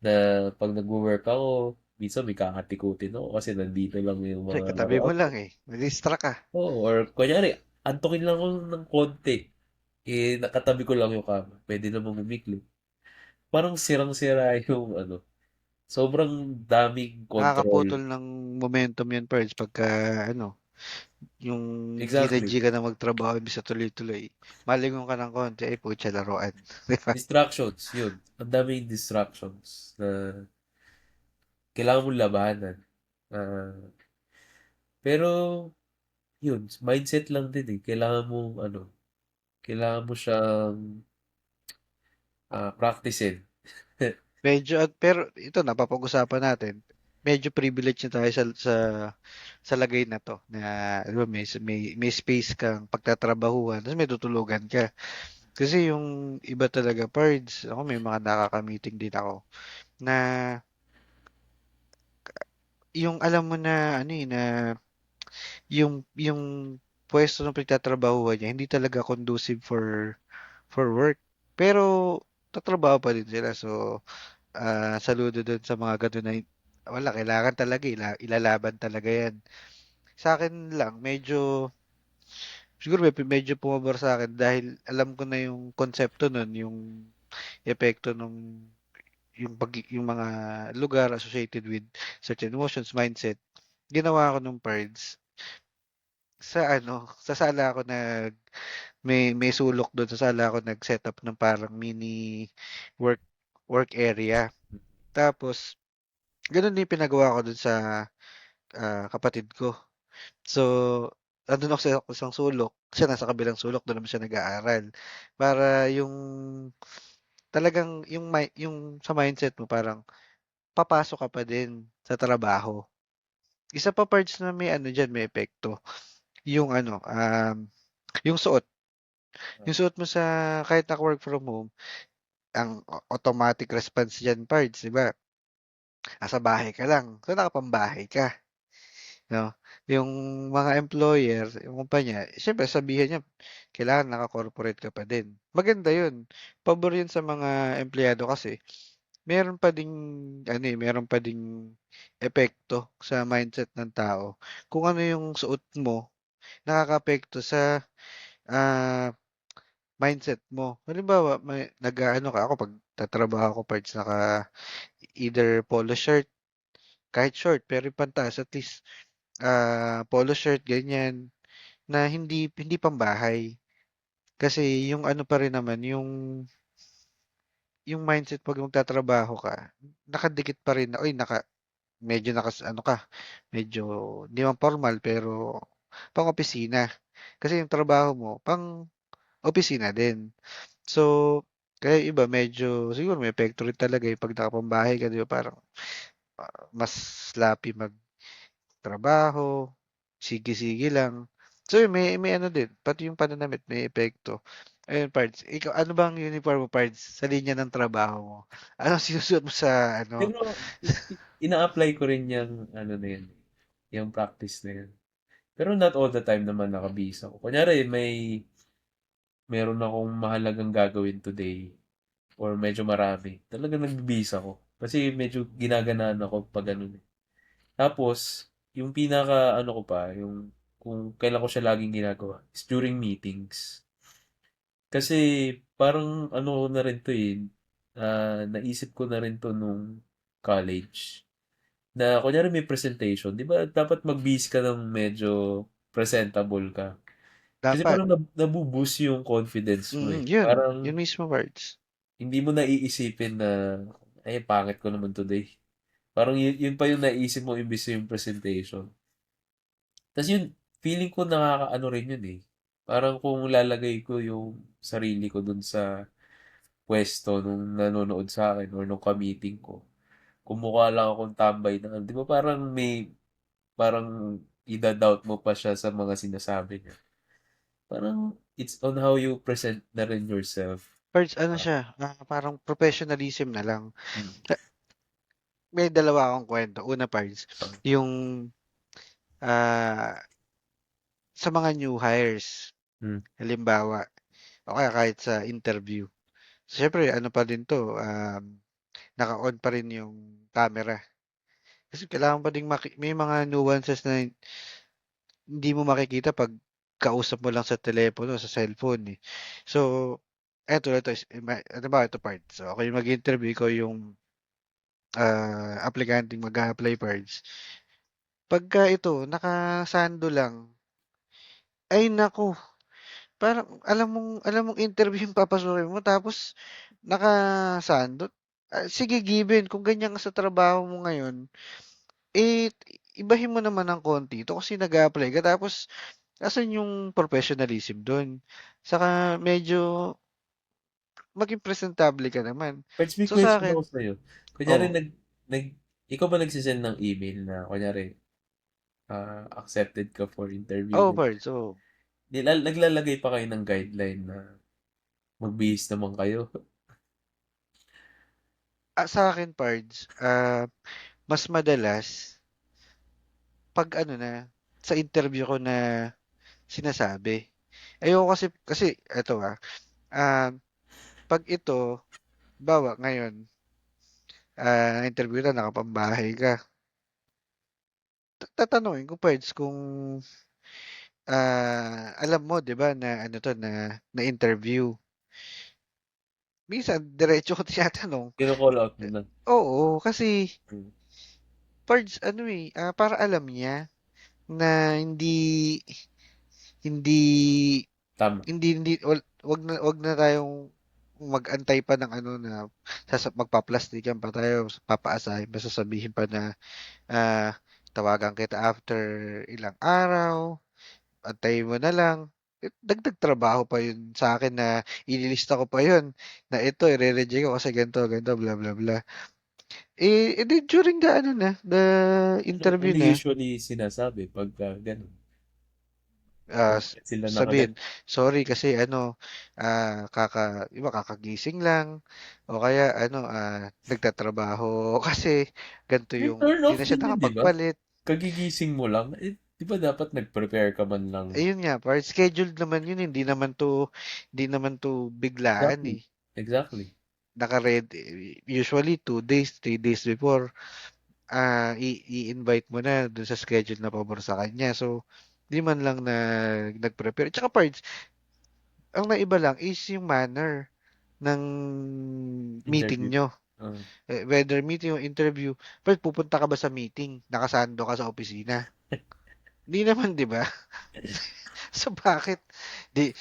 na pag nagwo-work ako, minsan may kakatikutin ako kasi nandito lang yung Kasi mga katabi mo laruan ko. lang eh. Madistract ka. Oo, or kunyari, antukin lang ako ng konti. Eh, nakatabi ko lang yung kama. Pwede namang umikli. Parang sirang-sira yung ano. Sobrang daming control. Nakakaputol ng momentum yan, Pards, pagka, ano, yung Exactly. ginergy ka na magtrabaho imbis na tuloy-tuloy. Malingon ka ng konti, ay putya laruan. Di ba? Distractions, yun. Ang daming distractions na kailangan mong labanan. Ah, pero, yun, mindset lang din eh. Kailangan mo, ano, kailangan mo siyang practicein. Medyo pero ito napapag-usapan natin. Medyo privileged na tayo sa lagay na 'to na 'di ba may space kang pagtatrabahuhan tapos may tutulugan ka. Kasi yung iba talaga pards, ako may mga nakaka-meeting din ako na yung alam mo na ano eh, na yung puwesto ng pinagtatrabahuhan niya hindi talaga conducive for work. Pero tatrabaho pa din sila. So, saludo dun sa mga gano'n na wala kailangan talaga ilalaban talaga 'yan. Sa'kin lang medyo siguro medyo pumabor sa'kin dahil alam ko na yung konsepto nun, yung epekto yung mga lugar associated with certain emotions, mindset. Ginawa ko nung Pards sa ano, sa sala ako may sulok dun sa sala ako nag-setup ng parang mini work work area. Tapos gano'n din pinagawa ko dun sa kapatid ko. So, nandun ako sa isang sulok, siya nasa kabilang sulok, dun naman siya nag-aaral. Para yung talagang yung sa mindset mo parang papasok ka pa din sa trabaho. Isa pa parts na may ano diyan, may epekto, yung ano, yung suot. Yung suot mo sa kahit naka-work from home, ang automatic response diyan parts, 'di ba? Nasa bahay ka lang, so nakapambahay ka. 'No? Yung mga employer, yung kumpanya, siyempre sabihan niya kailangan naka-corporate ka pa din. Maganda yun, pabor yun sa mga empleyado kasi meron pa ding ano, eh, meron pa ding epekto sa mindset ng tao. Kung ano yung suot mo, nakakaapekto sa, ah, mindset mo. Halimbawa, nag-ano ka, ako pag tatrabaho ko parts naka either polo shirt, kahit short, pero yung pantas, at least, polo shirt, ganyan, na hindi pambahay. Kasi yung ano pa rin naman, yung mindset pag magtatrabaho ka, nakadikit pa rin na, uy, medyo ano ka, medyo, hindi man formal, pero pang opisina. Kasi yung trabaho mo, pang opisina din. So, kaya iba medyo siguro may epekto rin talaga yung pag nakapambahay ka, 'di ba? Parang mas sloppy magtrabaho, sige-sige lang. So, yun, may ano din, pati yung pananamit may epekto. Ayun, parts. Ikaw, ano bang uniform mo, parts, sa linya ng trabaho mo? Ano sinusuot mo sa ano? Pero ina-apply ko rin yung ano na yun, yung practice na yun. Pero not all the time naman nakabihis ako. Kunyari, meron akong mahalagang gagawin today or medyo marami. Talagang nagbibihis ako. Kasi medyo ginaganaan ako pag ano eh. Tapos, yung pinaka ano ko pa, yung kung kailan ko siya laging ginagawa is during meetings. Kasi parang ano ko na rin to eh, naisip ko na rin to nung college. Na kunyari may presentation, di ba dapat mag-base ka ng medyo presentable ka. Kasi Dapat. parang nabuboost yung confidence mo eh. Yun. Yun Parang mismo, parts. hindi mo naiisipin na, ay, pangit ko naman today. Parang yun pa yung naisip mo imbis yung presentation. Tapos yun, feeling ko nakakaano rin yun eh. Parang kung lalagay ko yung sarili ko dun sa pwesto nung nanonood sa akin or nung ka-meeting ko, kumukha lang akong tambay na, di ba parang ida-doubt mo pa siya sa mga sinasabi niya. Parang it's on how you present na rin yourself. Parts, ano Ah, siya, parang professionalism na lang. mm, May dalawa akong kwento. Una, parts, ah, yung ah, sa mga new hires, mm. halimbawa, o kaya kahit sa interview. Siyempre, ano pa din to, naka-on pa rin yung camera. Kasi kailangan pa ding may mga nuances na hindi mo makikita pag kausap mo lang sa telepono, sa cellphone eh. So, eto, ano ba ito part? So, ako yung mag-interview ko yung aplikanteng mag-a-apply parts. Pagka ito, nakasando lang, ay naku, parang alam mong interview yung papasukin mo tapos nakasandot. Sige, given kung ganyan ka sa trabaho mo ngayon, eh ibahin mo naman ng konti. Ito kasi nag-a-apply ka tapos asan yung professionalism dun? Saka medyo maging presentable ka naman. Perch, may So sa question akin, ako sa'yo. Kunyari, oh, nag, ikaw ba nagsisend ng email na, kunyari, accepted ka for interview? Pards, Naglalagay pa kayo ng guideline na magbihis naman kayo. Sa akin, pards, mas madalas pag ano na, sa interview ko na sinasabi. Ayoko kasi eto ah, pag ito, bawa ngayon, interview na nakapambahay ka. Tatanungin ko parts kung alam mo 'di ba na ano 'to na interview. Minsan diretso ko tinatanong. Kino-call out mo na. Oo, kasi Hmm. parts ano para alam niya na hindi Tama. hindi wag na tayong mag-antay pa ng ano na magpaplastikan pa tayo, papaasahin pa, sasabihin pa na tawagan kita after ilang araw, antayin mo na lang. Dagdag trabaho pa yun sa akin na ililista ko pa yun na ito ire-reject ko kasi ganito, ganito, bla bla bla. Di during the interview Ano na, usually sinasabi pag ganun? ah, s- Bakit sila sabihin, nakaganon? sorry kasi iba kakagising lang o kaya nagtatrabaho kasi ganito May yung turn di off na siya din yun, di ba? nakapagpalit. Kagigising mo lang. Eh, di ba dapat nag-prepare ka man lang? Ayun nga, scheduled naman yun, hindi naman to biglaan Exactly. eh. Exactly. Naka-ready, usually 2 days, 3 days before, i-invite mo na dun sa schedule na pabor sa kanya. So, di man lang na nag-prepare. Tsaka parts, ang naiba lang is yung manner ng meeting Interview. nyo. Ah. Whether meeting o interview, first pupunta ka ba sa meeting? Nakasando ka sa opisina? Hindi naman, di ba? So bakit? Di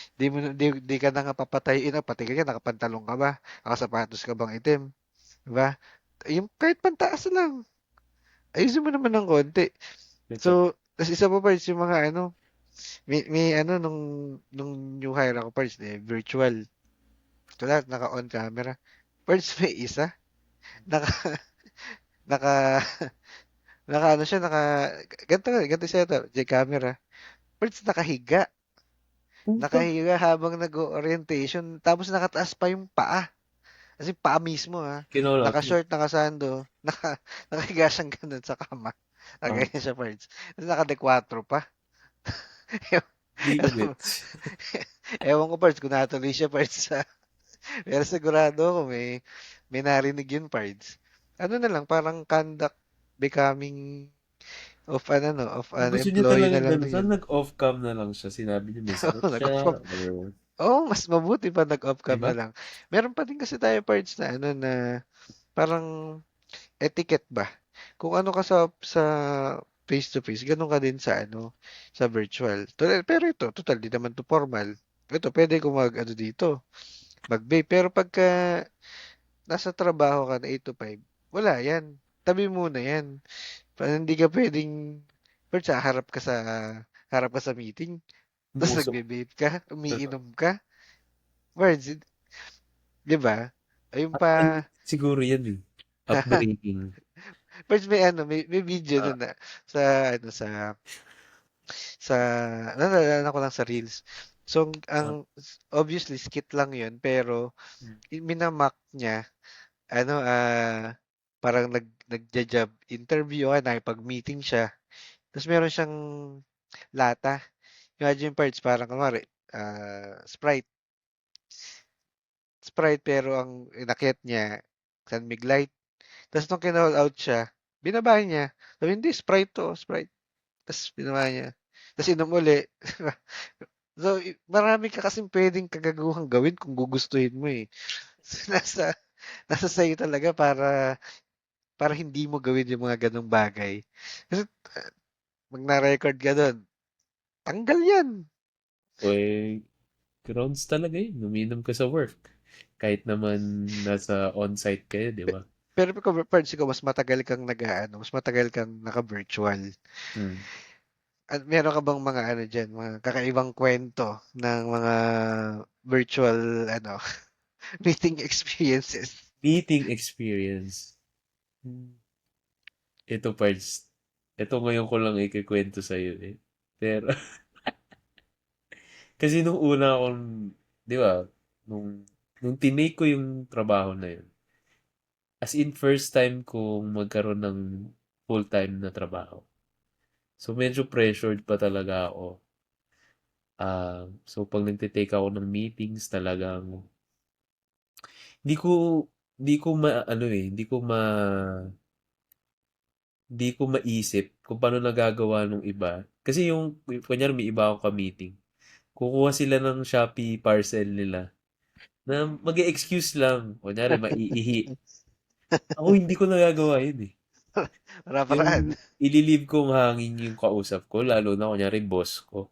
ka na nga papatayin na, pati ka nakapantalong ka ba? Nakasapatos ka bang itim? Di ba? Yung kahit pantaas lang. Ayusin mo naman ng konti. Ito. So, tas isa pa parts yung mga ano, may ano nung new hire ako parts, virtual. So lahat naka-on camera. Parts may isa, naka, naka, naka ano siya, ganito siya to, J camera. Parts nakahiga. Puta. Nakahiga habang nag-orientation, tapos nakataas pa yung paa. Kasi paa mismo ha. Kinall out mo. Naka-short, nakasando, nakahiga siyang ganun sa kama. Ah. Nakaganyan siya parts. Tapos naka-de-quatro pa. Di ko Ewan, gets. ewan ko parts kung natuloy siya parts sa. Pero sigurado ako may narinig yun parts. Ano na lang, parang conduct becoming of Kung an gusto niya employee talaga na lang gano'n, din yun. sana nag-off cam na lang siya. Sinabi niya may sakit siya. Nag-off. Or, Oo, mas mabuti pa nag-off di cam ba? na lang. Meron pa din kasi tayo parts na ano na parang etiquette ba? Kung ano ka sa face to face, ganun ka din sa ano sa virtual. Pero ito, total di naman to formal. Ito, pwede ko mag ano dito, mag-vape. Pero pagka nasa trabaho ka na 8 to 5, wala yan. Tabi muna yan. Hindi ka pwedeng first harap ka sa meeting, tapos Umusok. nagbe-vape ka, umiinom ka. Words, 'di ba? Ayun Ano, pa, siguro yan eh. Upbreaking. first may video Ah. dun na sa ano sa naalala ko lang sa Reels. So Ah. ang obviously skit lang 'yun pero minamock niya ano parang nagja-job interview nakipag-meeting siya. Tapos meron siyang lata. Imagine parts parang kunwari Sprite. Sprite pero ang inakyat niya San Mig Light. Tapos nung kinall out siya, binaba niya. Sabi, hindi, Sprite to, Sprite. Tapos binaba niya. Tapos inom uli. So, marami ka kasing pwedeng kagaguhang gawin kung gugustuhin mo eh. So, nasa sa'yo talaga para hindi mo gawin yung mga ganong bagay. Kasi pag na-record ka doon, tanggal yan. O eh, grounds talaga yun. Uminom ka sa work. Kahit naman nasa on-site kayo, di ba? Pero kung parts ko, mas matagal kang mas matagal kang naka-virtual. Hmm. At meron ka bang mga ano diyan, mga kakaibang kwento ng mga virtual ano, meeting experiences? Meeting experience. Hmm. Ito parts. Ito ngayon ko lang ikikwento sa'yo eh. Pero, kasi nung una akong, di ba, nung tinake ko yung trabaho na yun, as in first time kong magkaroon ng full-time na trabaho. So, medyo pressured pa talaga ako. So, pag nagtitake ako ng meetings, talagang, hindi ko, hindi ko ano eh, hindi ko maisip kung paano nagagawa nung iba. Kasi yung, kunyari may iba ako ka-meeting, kukuha sila ng Shopee parcel nila na mag-excuse lang. Kunyari, maiihi. Ako hindi ko nagagawa yun eh. Para-paraan. Yung ililive kong hangin yung kausap ko, lalo na kunyari boss ko.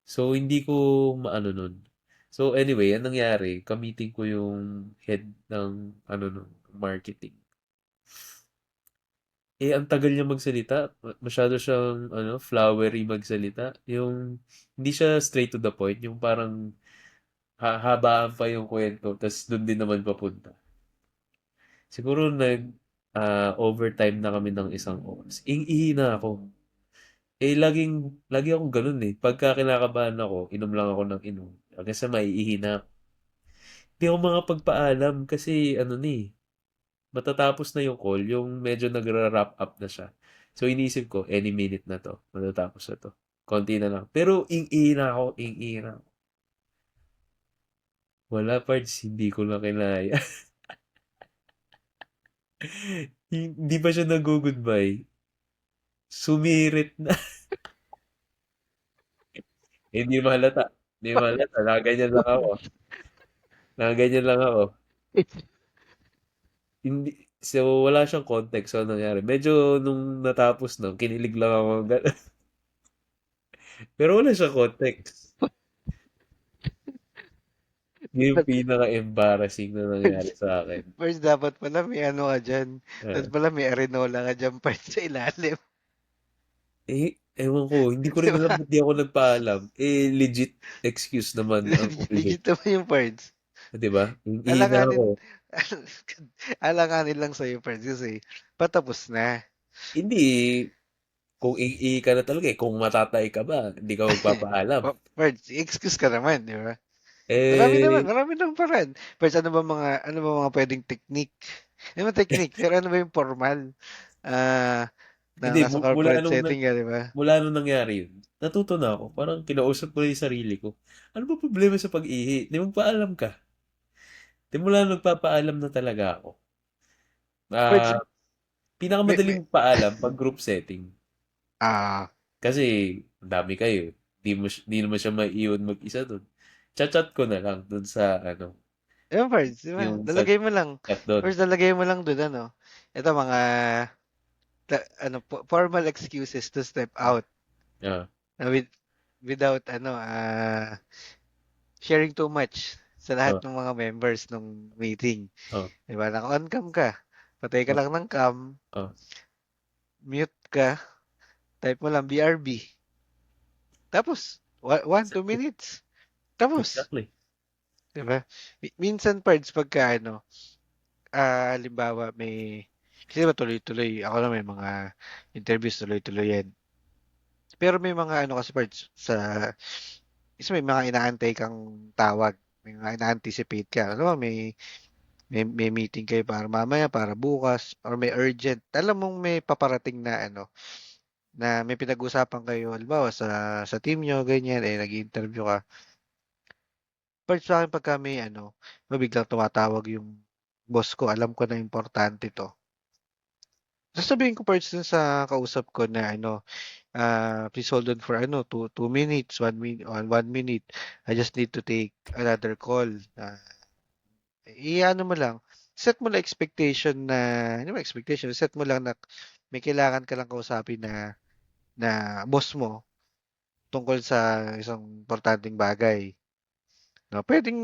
So, hindi ko maano nun. So, anyway, anong nangyari? Kamiting ko yung head ng ano nun, marketing. Eh, ang tagal niya magsalita. Masyado siyang ano, flowery magsalita. Yung hindi siya straight to the point. Yung parang habaan pa yung kwento. Tapos doon din naman papunta. Siguro overtime na kami ng isang oras. Ihi na ako. Eh, lagi akong ganun eh. Pagka kinakabahan ako, inom lang ako ng inom. Hanggang sa maiihi na ako. Hindi ako makapagpaalam kasi ano ni, matatapos na yung call, yung medyo nagra-wrap up na siya. So, iniisip ko, any minute na to, matatapos na to. Konti na lang. Pero, ing-i na ako, ing-i na ako. Wala parts, hindi ko na kinaya. Hindi pa siya nag-goodbye. Sumirit na. Hindi mahalata. Hindi mo halata, nakaganyan lang ako. Nakaganyan lang ako. Hindi, so wala siyang context so ano nangyari. Medyo nung natapos na, kinilig lang ako. Pero wala siyang context. Yun yung pinaka-embarrassing na nangyari First, sa akin. first dapat pala may ano ka dyan. Ah. Dapat pala may arenola ka dyan part sa ilalim. Ewan ko, hindi ko Di rin alam ba? ba't di ako nagpaalam. Legit excuse naman ang ihi. Legit naman yung parts. Di ba? Yung ihi na ako. Alanganin, alanganin lang sa'yo parts kasi patapos na. Hindi, kung ihi ka na talaga eh. Kung matatay ka ba, hindi ka magpapaalam. Parts, excuse ka naman, di ba? Eh, Marami naman paraan. Parts, ano ba mga pwedeng technique? Ano ba technique? Pero ano ba yung formal? Ah, na hindi, nasa corporate setting ka, di ba? mula nung nangyari yun, natuto na ako. Parang kinausap ko na yung sarili ko. Ano ba problema sa pag-ihi? Di magpaalam ka. Di mula nung nagpapaalam na talaga ako. Parts, Ah, may, pinakamadaling paalam pag group setting. ah, Kasi, ang dami kayo. Di naman siya maiiwan mag-isa dun. Chat-chat ko na lang dun sa, ano, parts, di ba? yung sa Lalagay mo lang. chat dun. First, lalagay mo lang doon, ano? Ito, mga, formal excuses to step out. Ah, With, without, sharing too much sa lahat ah, ng mga members ng meeting. ah, Di ba? Naka-on cam ka. Patay ka ah, lang ng cam, ah. mute ka, type mo lang BRB. Tapos, 2 minutes. Tapos, Exactly. di ba? Minsan parts pagka halimbawa kasi diba tuloy-tuloy, ako na may mga interviews tuloy-tuloy yan. Pero may mga kasi parts isa may mga inaantay kang tawag. May mga ina-anticipate ka. Alam mo, may meeting kayo para mamaya, para bukas, or may urgent. Alam mong may paparating na na may pinag-usapan kayo, halimbawa sa team nyo, ganyan, nag-interview ka. Pero sa akin pagka biglang tumatawag yung boss ko, alam ko na importante to. Sasabihin ko first dun sa kausap ko na please hold on for 2 minutes, 1 minute, 1 minute. I just need to take another call. Iano mo lang, set mo lang expectation na, ano ba expectation? Set mo lang na may kailangan ka lang kausapin na boss mo tungkol sa isang importanteng bagay. No, pwedeng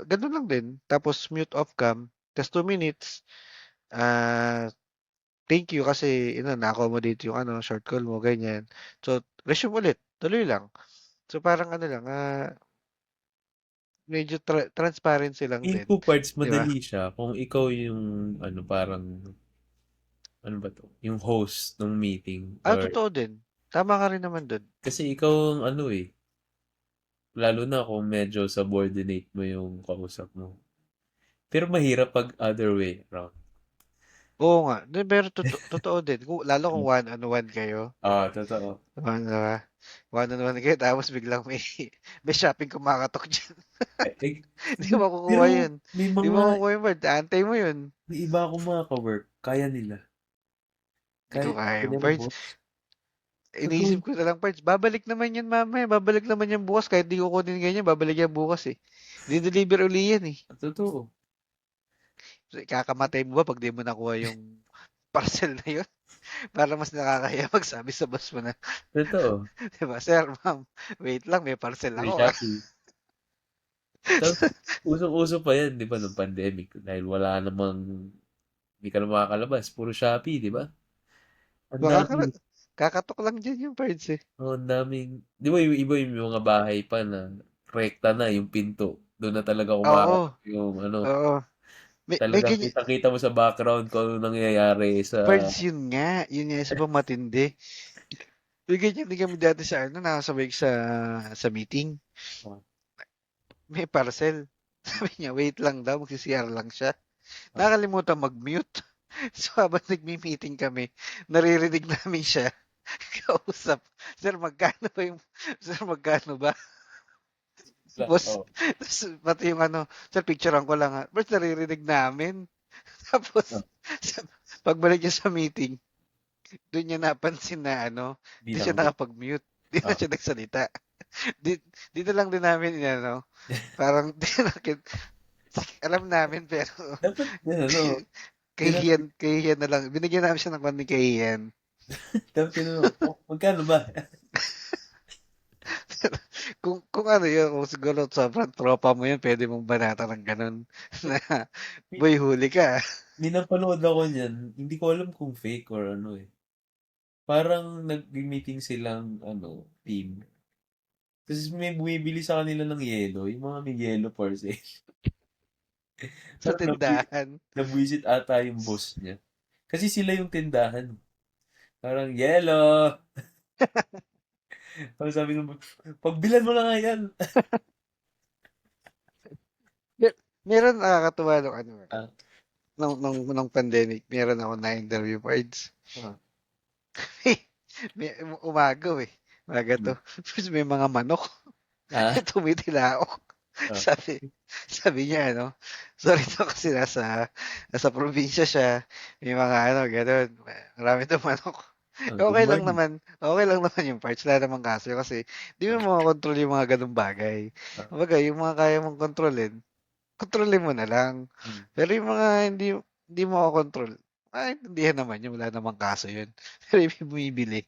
ganun lang din. Tapos mute off cam. Tapos 2 minutes. Ah, thank you kasi na-accommodate yung short call mo, ganyan. So, resume ulit. Tuloy lang. So, parang lang, medyo transparency lang Feel din. ko parts Di ba? madali siya kung ikaw yung, ano, parang, ano ba to? Yung host ng meeting. Or, Totoo din. Tama ka rin naman dun. kasi ikaw ang ano eh, lalo na kung medyo subordinate mo yung kausap mo. Pero mahirap pag other way around. Oo nga. Pero totoo din. Lalo kung one-on-one kayo. Totoo. Diba? One-on-one kayo, tapos biglang may shopping kumakatok dyan. Eh, Hindi mo makukuha pero yun. may Hindi mo makukuha yun, Bert. Antay mo yun. may iba akong mga ka-work, kaya nila. Hindi ko kaya yung Kaya Bert. boss. Iniisip Totoo. ko na lang, Bert. Babalik naman yan mamaya. Babalik naman yan bukas. Kahit di ko kunin ganyan, babalik yan bukas eh. Di-deliver uli yan eh. Totoo. Kakamatay mo ba pag di mo nakuha yung parcel na yun? Para mas nakakaya magsabi sa boss mo na, Totoo. diba, sir, ma'am, wait lang, may parcel May ako ah. Shopee. Tapos, usong-uso pa yan, di ba, nung pandemic. Dahil wala namang, hindi ka na makakalabas. Puro Shopee, di ba? Ang Baka dami. kakatok lang dyan yung parts eh. Oh, ang daming, di ba yung iba yung mga bahay pa na rekta na yung pinto. Doon na talaga Oo, kumakatok yung ano. oo. May Talagang ganyan, kita-kita mo sa background kung ano nangyayari sa... parts yun nga, isa pa matindi. May ganyan din kami dati nakasabay sa meeting. May parcel. Sabi niya, wait lang daw, magsi-CR lang siya. Nakalimutan mag-mute. So, habang nagmi-meeting kami, naririnig namin siya kausap. Sir, magkano ba yung, sir, magkano ba? Tapos, Oh, tapos pati yung sir, picturean ko lang ha. First, naririnig namin. oh, Tapos, pagbalik niya sa meeting, doon niya napansin na, di hindi siya nakabit. nakapag-mute. Hindi na Oh, siya nagsalita. Di, dito lang din namin ano, parang alam namin pero Dapat, ano, tinanong, kahihiyan na lang. Binigyan namin siya ng konting kahihiyan. dapat tinanong, oh, magkano ba? Kung ano yun, kung siguro sobrang tropa mo yun, pwede mong banatan ng ganun. Na, boy, huli ka. May napanood ako niyan, hindi ko alam kung fake or ano eh. Parang nag-meeting silang, ano, team. Tapos may bumibili sa kanila ng yelo, yung mga may yelo for sale. Sa Parang tindahan. nabwisit ata yung boss niya. Kasi sila yung tindahan. Parang, yelo! Tapos sabi ng boss, pagbilan mo na nga yan. Meron nakakatuwa nung ano, Ah, nung pandemic, meron ako na-interview parts. ah, May umagaw eh. Umaga hmm. to. Tapos may mga manok. Ah, Tumitilaok. ah, Sabi, sabi niya ano, sorry to kasi nasa probinsya siya. May mga ano, gano'n. Marami daw manok. good morning. Okay lang naman yung parts. Wala namang kaso kasi di mo makakontrol yung mga ganung bagay. Ah, Kumbaga, yung mga kaya mong kontrolin, kontrolin mo na lang. hmm. Pero yung mga hindi mo makokontrol, maintindihan naman yun. Wala namang kaso yun. Pero yung bumibili,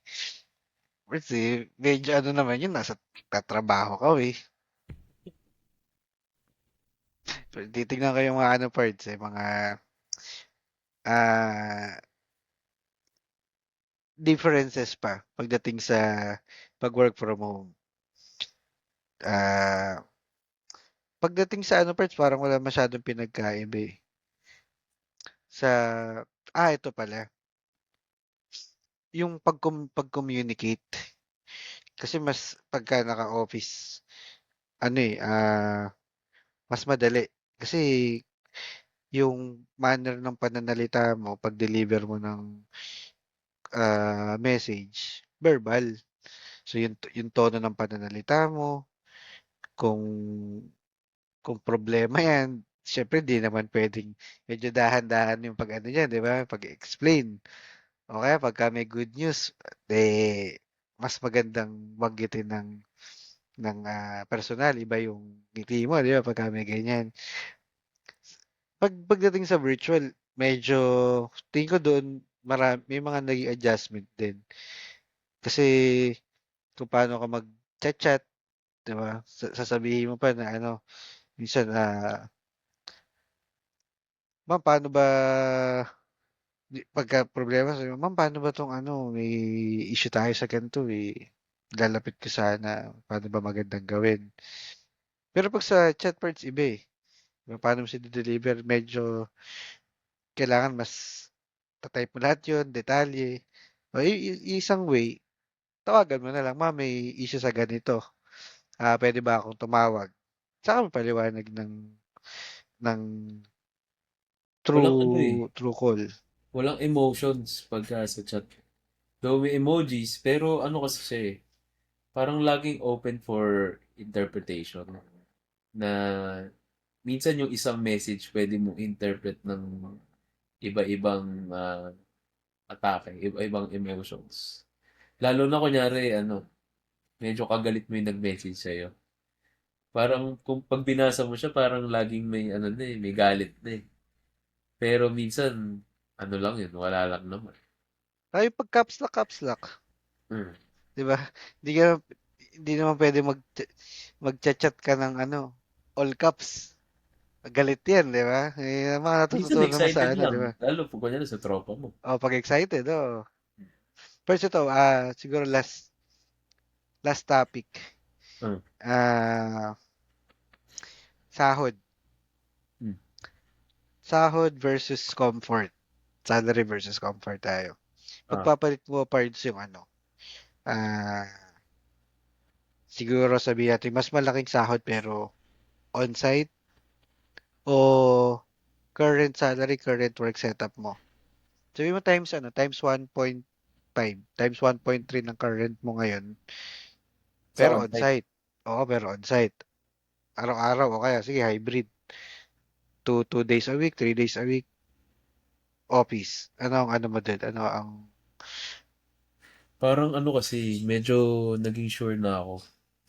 kasi medyo ano naman yun, nasa tatrabaho ka eh. Titignan ko yung mga ano parts eh, mga ah differences pa pagdating sa pag-work from home. Ah, pagdating sa ano parts, parang wala masyadong pinagkaiba eh. Sa, ito pala, yung pag-communicate. Kasi mas pagka naka-office, ano eh, mas madali. Kasi yung manner ng pananalita mo, pag-deliver mo ng message, verbal. So yung tono ng pananalita mo, kung problema yan, syempre di naman pwedeng medyo dahan-dahan yung pag ano niyan, di ba? Pag-explain. O kaya pagka may good news, mas magandang banggitin personal, iba yung ngiti mo, di ba? Pagka may ganyan. Pagdating sa virtual, medyo tingin ko doon may mga naging adjustment din. Kasi kung paano ka mag-chat, 'di ba? Sasabihin mo pa na ano, minsan "Ma'am, paano ba pagka problema sabi mo, "Ma'am, paano ba 'tong ano, may issue tayo sa ganito, eh, lalapit ko sana, paano ba magandang gawin?" Pero 'pag sa chat parts iba, eh. Kung paano mo deliver medyo kailangan mas ta-type mo lahat 'yun, detalye. O isang way, tawagan mo na lang, "Ma'am, may issue sa ganito. Puwede ba akong tumawag?" Saka mo paliwanag ng Walang ano eh, true call. walang emotions pagka sa chat. Though may emojis, pero ano kasi siya eh, parang laging open for interpretation. Na minsan yung isang message pwede mong interpret ng iba-ibang atake, iba-ibang emotions. Lalo na kunyari, ano, medyo kagalit mo yung nag-message sa'yo. Parang kung pag binasa mo siya, parang laging may ano na eh, may galit na eh. Pero minsan, ano lang yun, wala lang naman. Yung pag caps lock, Mm. 'di ba? Hindi ka hindi naman puwedeng magcha-chat ka ng ano, all caps. Galit 'yan, 'di ba? Mga Minsan natututunan mo excited sa ano, 'di lang, ba? lalo pag kunyari sa tropa mo. Pag excited, oo. First ito, siguro last topic. Mm. Ah, sahod. Mm. Sahod versus comfort. Salary versus comfort tayo. Ah, Pagpapalit mo parts yung ano, ah, siguro sabihin natin mas malaking sahod pero on-site o current salary, current work setup mo. Sabihin mo times ano, times 1.5, times 1.3 ng current mo ngayon, sa pero on-site. on-site. Oo, pero on-site. Araw-araw o kaya sige hybrid. Two days a week, 3 days a week, office. Ano ang ano mo din? Ano ang Parang ano kasi, medyo naging sure na ako.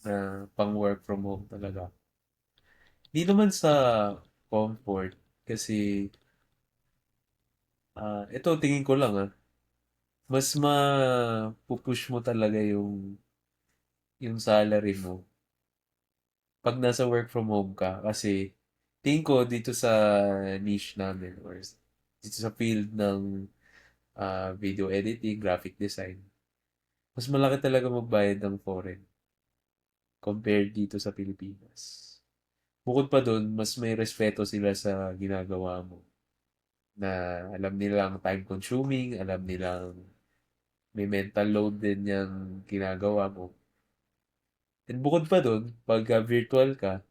na pang work from home talaga. Di naman sa comfort kasi ito tingin ko lang mas pupush mo talaga yung salary mo pag nasa work from home ka kasi tingin ko dito sa niche namin or dito sa field ng video editing, graphic design, mas malaki talaga magbayad ng foreign compared dito sa Pilipinas. Bukod pa dun, mas may respeto sila sa ginagawa mo. Na alam nilang time consuming, alam nilang may mental load din yung ginagawa mo. And bukod pa dun, pag virtual ka,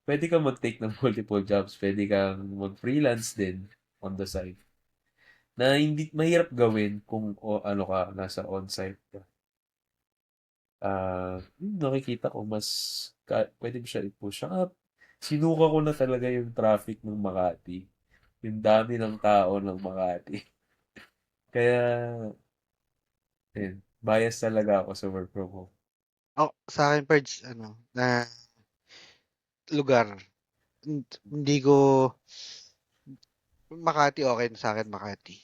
pwede kang mag-take ng multiple jobs. Pwede kang mag-freelance din on the side. Na hindi mahirap gawin kung ano ka, nasa on-site ka. Nakikita ko mas pwede mo siya i-push. Saka sinuka ko na talaga yung traffic ng Makati. Yung dami ng tao ng Makati. Kaya, bias talaga ako sa work from home. Oh, sa akin, Pards, na lugar. Hindi ko, Makati okay na sa akin, Makati.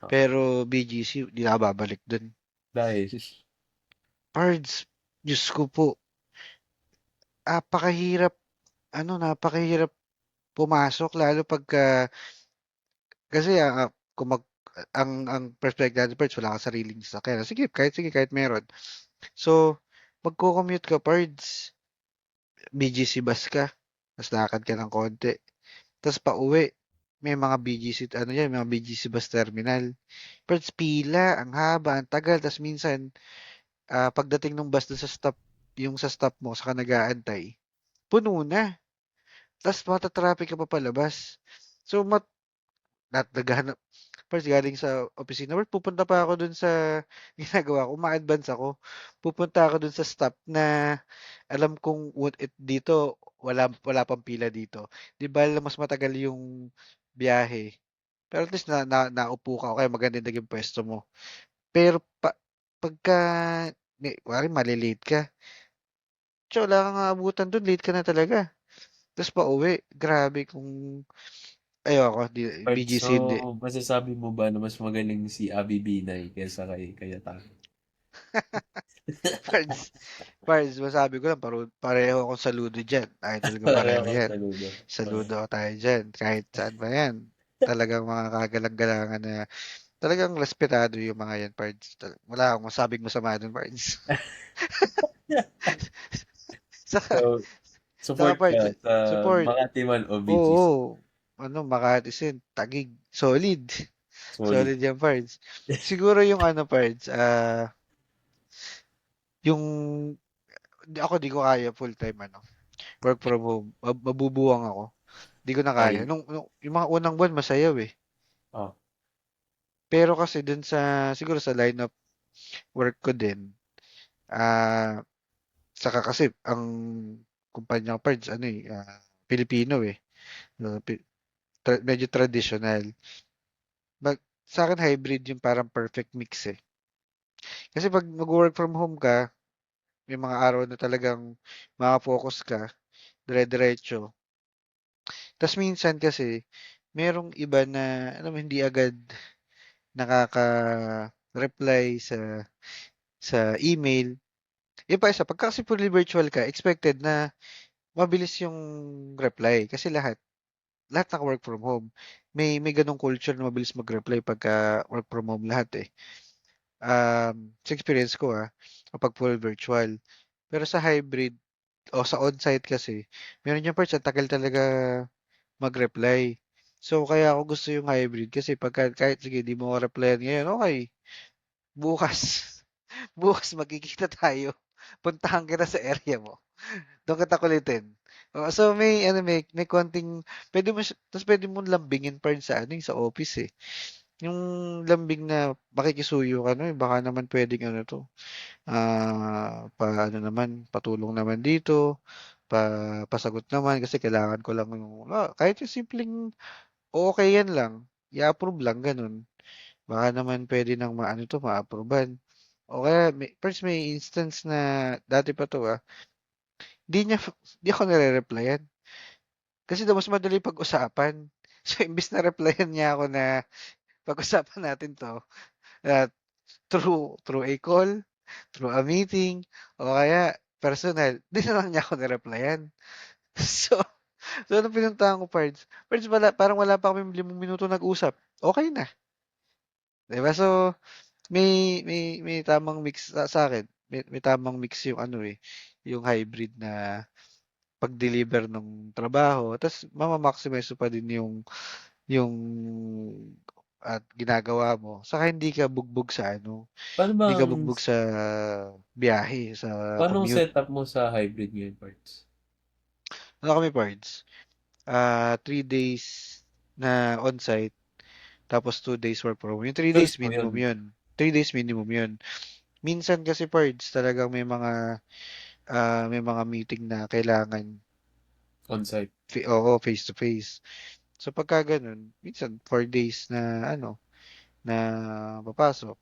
Ah, Pero BGC, di na ako babalik dun. dahil, Pards, Diyos ko po, napakahirap, napakahirap pumasok, lalo pagka, kasi kung ang perspective natin, Pards, wala kang sariling sasakyan. Sige, kahit meron. So, magko-commute ka, Pards, BGC bus ka, tapos lakad ka ng konti. Tapos pauwi, may mga BGC, mga BGC bus terminal. Pards, pila, ang haba, ang tagal. Tapos minsan, pagdating ng bus dun sa stop, yung sa stop mo, saka nag-aantay, puno na. Tapos matatraffic ka pa palabas. So, naghahanap, first galing sa opisina work, pupunta pa ako dun sa ginagawa ko, ma-advance ako. Pupunta ako dun sa stop na alam kong dito, wala pang pila dito. Di ba mas matagal yung biyahe. Pero at least naupo ka o kaya maganda yung naging pwesto mo. Pero pagka, wari malilate ka, wala kang aabutan dun, late ka na talaga. Tapos pauwi, grabe kung, ayoko, Pard, BGC so, hindi. masasabi mo ba na mas magaling si Abby Binay kaysa kay Cayetano? Pards, Pards, masabi ko lang, pareho akong saludo dyan. Idol ko Pareho pareho kang yan. saludo. Ah, Saludo tayo dyan. Kahit saan pa yan. Talagang mga kagalang-galangan na talagang respetado yung mga yan, Pards. Wala akong masabing masama dun, Pards. Saka, so, saka support ka Pards, sa support. Makati man o BGC. Oo. Makati Sin, Tagig. Solid. Solid. Solid yan, Pards. Siguro yung Pards, yung, ako di ko kaya full-time, work from home. Mabubuwang ako. Di ko na kaya. Ay, Yung mga unang buwan, masayaw eh. oh, Pero kasi dun siguro sa line of work ko din, ah, saka kasi ang kumpanya ko parts, Pilipino eh. No, medyo traditional. Sa akin hybrid yung parang perfect mix eh. Kasi pag mag-work from home ka, may mga araw na talagang maka-focus ka, dire-diretso. Tapos minsan kasi, merong iba na, alam mo, hindi agad nakaka-reply sa email. Yung pa isa, pagka kasi fully virtual ka, expected na mabilis yung reply kasi lahat naka-work from home. May ganong culture na mabilis mag-reply pagka work from home lahat eh. Sa experience ko kapag full virtual. Pero sa hybrid o sa on-site kasi, meron yung parts, ang tagal talaga mag-reply. So, kaya ako gusto yung hybrid kasi kahit sige, di mo ako replyan ngayon, okay, bukas. Bukas magkikita tayo. Puntahan kita sa area mo. Doon kita kulitin. So may konting pwede mo lambingin pa rin sa sa office eh. Yung lambing na makikisuyo ka no, baka naman pwedeng patulong naman dito, pasagot naman kasi kailangan ko lang kahit yung simpleng okay yan lang, i-approve lang ganun. Baka naman pwede nang ma-approvean. O kaya, first may instance na, dati pa to di niya, di ako nare-replyan. Kasi daw mas madali pag-usapan. So, imbis na replyan niya ako na pag-usapan natin to, uh, through a call, through a meeting, o kaya personal, di na lang niya ako nireplyan. So, so ano pinuntahan ko, Pards? Pards, parang wala pa kami 5 minuto nag-usap. Okay na. Diba? So, may tamang mix sa akin. May tamang mix yung ano yung hybrid na pag-deliver ng trabaho, tapos mama-maximize mo pa din yung at ginagawa mo. Saka hindi ka bugbog sa Paano hindi ka bang, bugbog sa biyahe, sa paano ang commute. setup mo sa hybrid ngayon, parts? Ano kami, parts? 3 days na on-site, tapos 2 days work from home. Yung 3 days Choice mo minimum yun, yun. 3 days minimum yun. Minsan kasi, parts, talagang may mga meeting na kailangan on-site. oo, face to face. So pagka ganun, minsan 4 days na na papasok.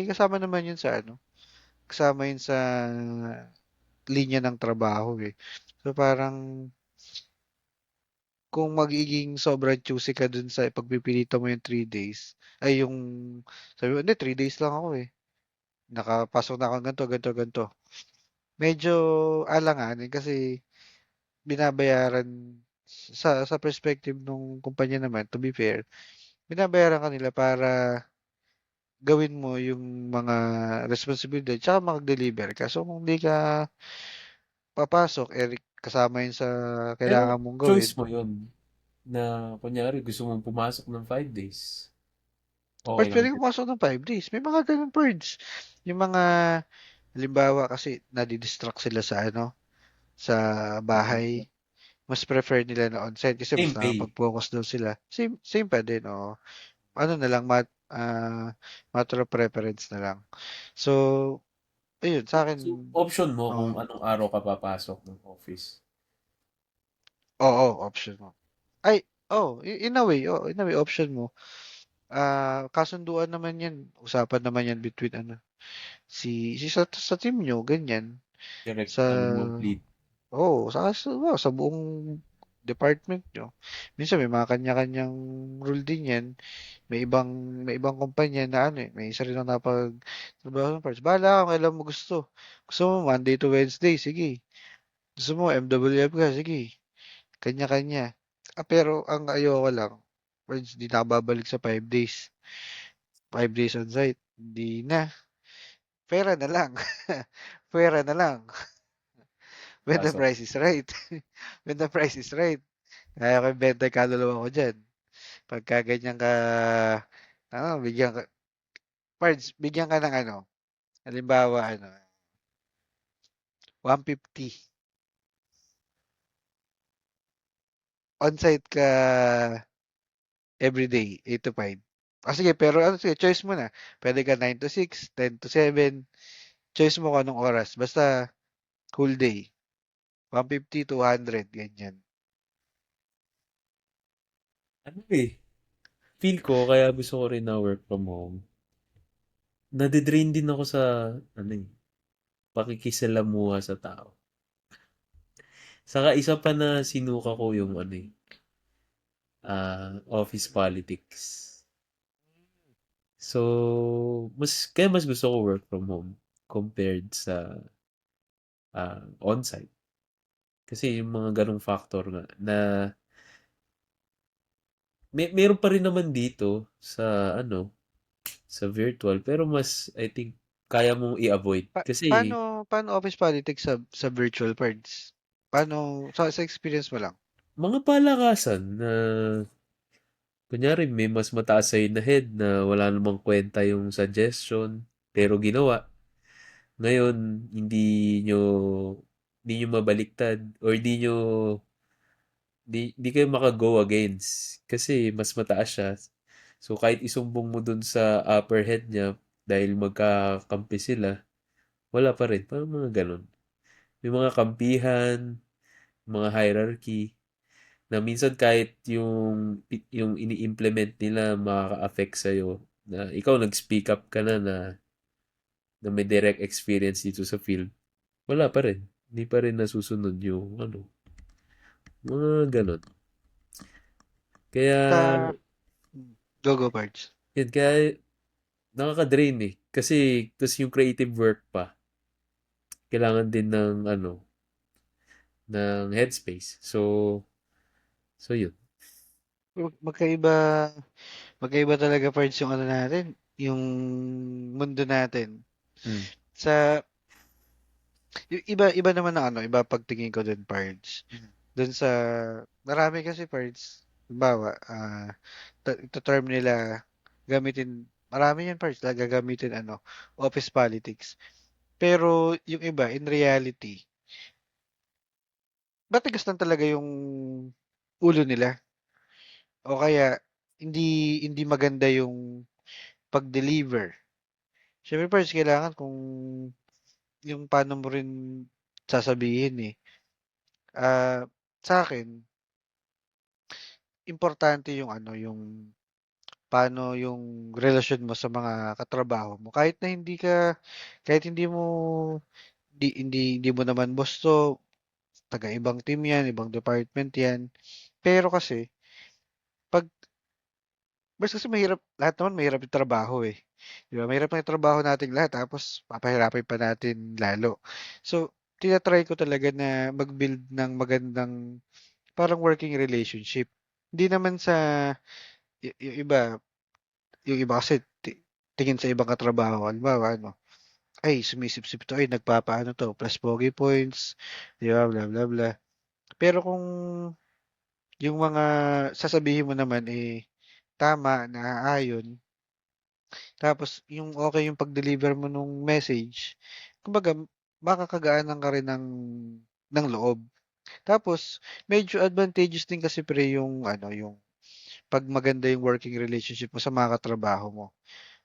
Kasama naman yun sa kasama yun sa linya ng trabaho So parang kung magiging sobrang choosy ka dun sa pagpipilitan mo yung 3 days, ay yung sabi mo, hindi, 3 days lang ako Nakapasok na ako ganito, ganito, ganito. Medyo alanganin kasi binabayaran sa perspective nung kumpanya naman, to be fair, binabayaran ka nila para gawin mo yung mga responsibilidad tsaka mag-deliver ka. So, kung hindi ka papasok, kasama yun sa Pero kailangan mong choice gawin. mo yun na kunyari gusto mong pumasok ng 5 days. Okay Pards, lang pwede ka din. pumasok ng 5 days. May mga ganun, Pards. Yung mga, halimbawa kasi nadidistract sila sa bahay. Mas prefer nila na on-site kasi mas Same pay. nakapag-focus daw sila. Same pa din, ano na lang, matter of preference na lang. So, ayun, sa akin, So, option mo kung oh, anong araw ka papasok ng office. oo, option mo. Ay, in a way, option mo. Kasunduan naman yan, usapan naman yan between sa team nyo, ganyan. Correct. Sa, Para mag-lead. sa buong department nyo. Minsan may mga kanya-kanyang rule din yan. May ibang kumpanya na may isa rin ang trabaho ng parts. Bahala ka kung kailan mo gusto. Gusto mo Monday to Wednesday, sige. Gusto mo MWF ka, sige. Kanya-kanya. Pero ang ayoko lang, friends, di na ako babalik sa 5 days. 5 days on site. Hindi na. Pera na lang. Pera na lang. When the Pasok. price is right. When the price is right. Kaya ko ibenta yung kaluluwa ko dyan. Pagka ganyan ka, bigyan ka, parts, bigyan ka ng halimbawa, 150. On-site ka everyday, 8 to 5. Sige, pero sige, choice mo na. Pwede ka 9 to 6, 10 to 7. Choice mo kung anong oras. Basta whole day. 150, 200, ganyan. Ano feel ko, kaya gusto ko rin na work from home. Nadidrain din ako sa, ano pakikisalamuha sa tao. Saka isa pa na sinuka ko yung office politics. So, kaya mas gusto ko work from home compared sa on-site. Kasi yung mga ganong factor nga na meron pa rin naman dito sa sa virtual pero mas I think kaya mong i-avoid kasi Paano office politics sa virtual parts? Paano, sa experience mo lang? mga palakasan na kunyari may mas mataas sa'yo na head na wala namang kwenta yung suggestion pero ginawa. Ngayon, nyo hindi nyo mabaliktad or hindi kayo maka-go against kasi mas mataas siya. So, kahit isumbong mo dun sa upper head niya dahil magkakampi sila, wala pa rin. Parang mga ganun. May mga kampihan, mga hierarchy, na minsan kahit yung ini-implement nila makaka-affect sa'yo, na ikaw nag-speak up ka na na may direct experience dito sa field, wala pa rin. Hindi pa rin nasusunod yung ano, mga ganun. Kaya, Ka go parts. yun, kaya nakaka-drain eh. Kasi, tas yung creative work pa, kailangan din ng ano, ng headspace. So yun. Magkaiba magkaiba talaga parts yung ano natin, yung mundo natin. Mm. Sa yung iba iba naman ang ano, iba pagtingin ko dun parts. Dun sa marami kasi parts. Halimbawa, ito term nila gamitin marami yan parts na gagamitin ano, office politics. Pero yung iba in reality, matigas lang talaga yung ulo nila o kaya hindi maganda yung pag-deliver. Siyempre parts kailangan kung yung paano mo rin sasabihin eh. Ah, sa akin, importante yung ano, yung paano yung relasyon mo sa mga katrabaho mo. Kahit hindi mo naman gusto, taga ibang team yan, ibang department yan. Pero kasi, pag, mas kasi mahirap, lahat naman mahirap yung trabaho eh. Di ba? Mahirap na yung trabaho natin lahat, tapos papahirapin pa natin lalo. So, tinatry ko talaga na mag-build ng magandang parang working relationship. Hindi naman sa yung iba, yung iba kasi tingin sa ibang katrabaho, halimbawa, ano, ay, sumisip-sip to, ay, nagpapaano to, plus pogi points, di ba, bla, bla, bla. Pero kung yung mga sasabihin mo naman, eh, tama, naaayon, tapos yung okay yung pag-deliver mo nung message, kumbaga, makakagaanan ka rin ng loob. Tapos, medyo advantageous din kasi pre yung, ano, yung pag maganda yung working relationship mo sa mga katrabaho mo.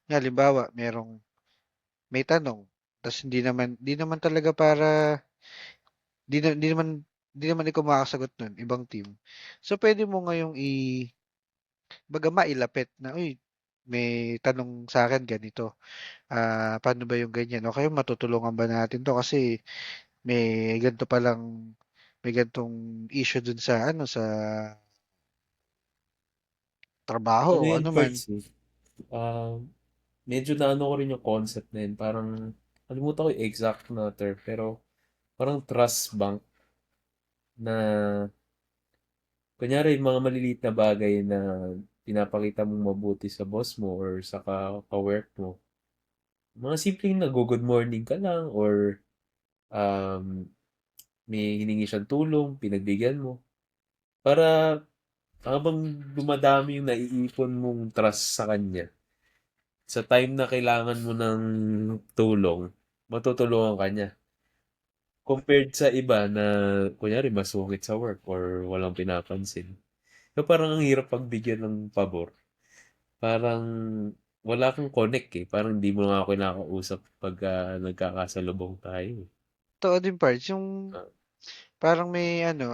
Halimbawa, may tanong, tas hindi naman talaga para, hindi na, hindi naman ikaw makakasagot nun, ibang team. So, pwede mo ngayong baga mailapit na, uy, may tanong sa akin ganito. Paano ba yung ganyan? O kaya matutulungan ba natin to kasi may ganito palang, may ganitong issue dun sa, ano, sa trabaho Ano o yun ano man. first eh. Um, Medyo naano ko rin yung concept na yun. Parang, kalimutan ko yung exact na term, pero parang trust bank na, kunyari, yung mga maliliit na bagay na pinapakita mong mabuti sa boss mo or sa ka-work mo. Mga simpleng nag-good morning ka lang or um, may hiningi siyang tulong, pinagbigyan mo. Para habang dumadami yung naiipon mong trust sa kanya, sa time na kailangan mo ng tulong, matutulungan ka niya. Compared sa iba na, kunyari, masungit sa work or walang pinapansin. So, parang ang hirap pagbigyan ng pabor. Parang wala kang connect eh. Parang hindi mo nga ako kinakausap pag nagkakasalubong tayo eh. Totoo din parts, yung Ah, parang may ano,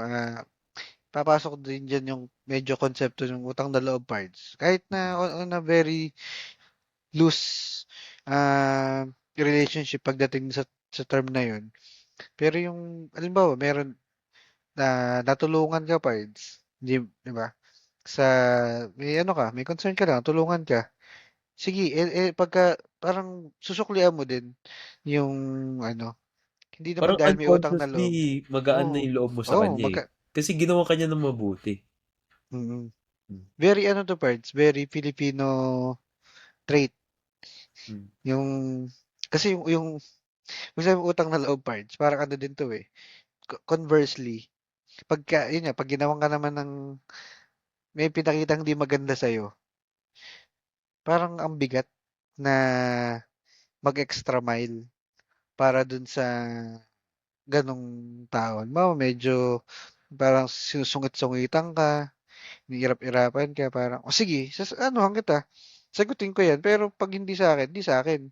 papasok din diyan yung medyo konsepto ng utang na loob parts. Kahit na on a very loose relationship pagdating sa term na yun. Pero yung, halimbawa, meron na natulungan ka parts, di ba? Sa, may ano ka, may concern ka lang, tulungan ka. Sige, pagka, parang susuklian mo din yung, ano, hindi naman Parang dahil may utang na unconsciously loob. magaan na Oo, yung loob mo sa oo, kanya eh. Kasi ginawa ka niya ng mabuti. mm, Mm. very ano to parts, very Filipino trait. Mm. Yung, kasi kung sabi mo utang na loob parts, parang ano din to eh. Conversely, yun nga, pag ginawan ka naman ng, may pinakitang di maganda sa'yo, parang ang bigat na mag-extra mile para dun sa ganong tao. Medyo parang sinusungit-sungitan ka, hirap-irapan ka, parang, o sige, anuhan kita, sagutin ko yan, pero pag hindi sa akin, hindi sa akin.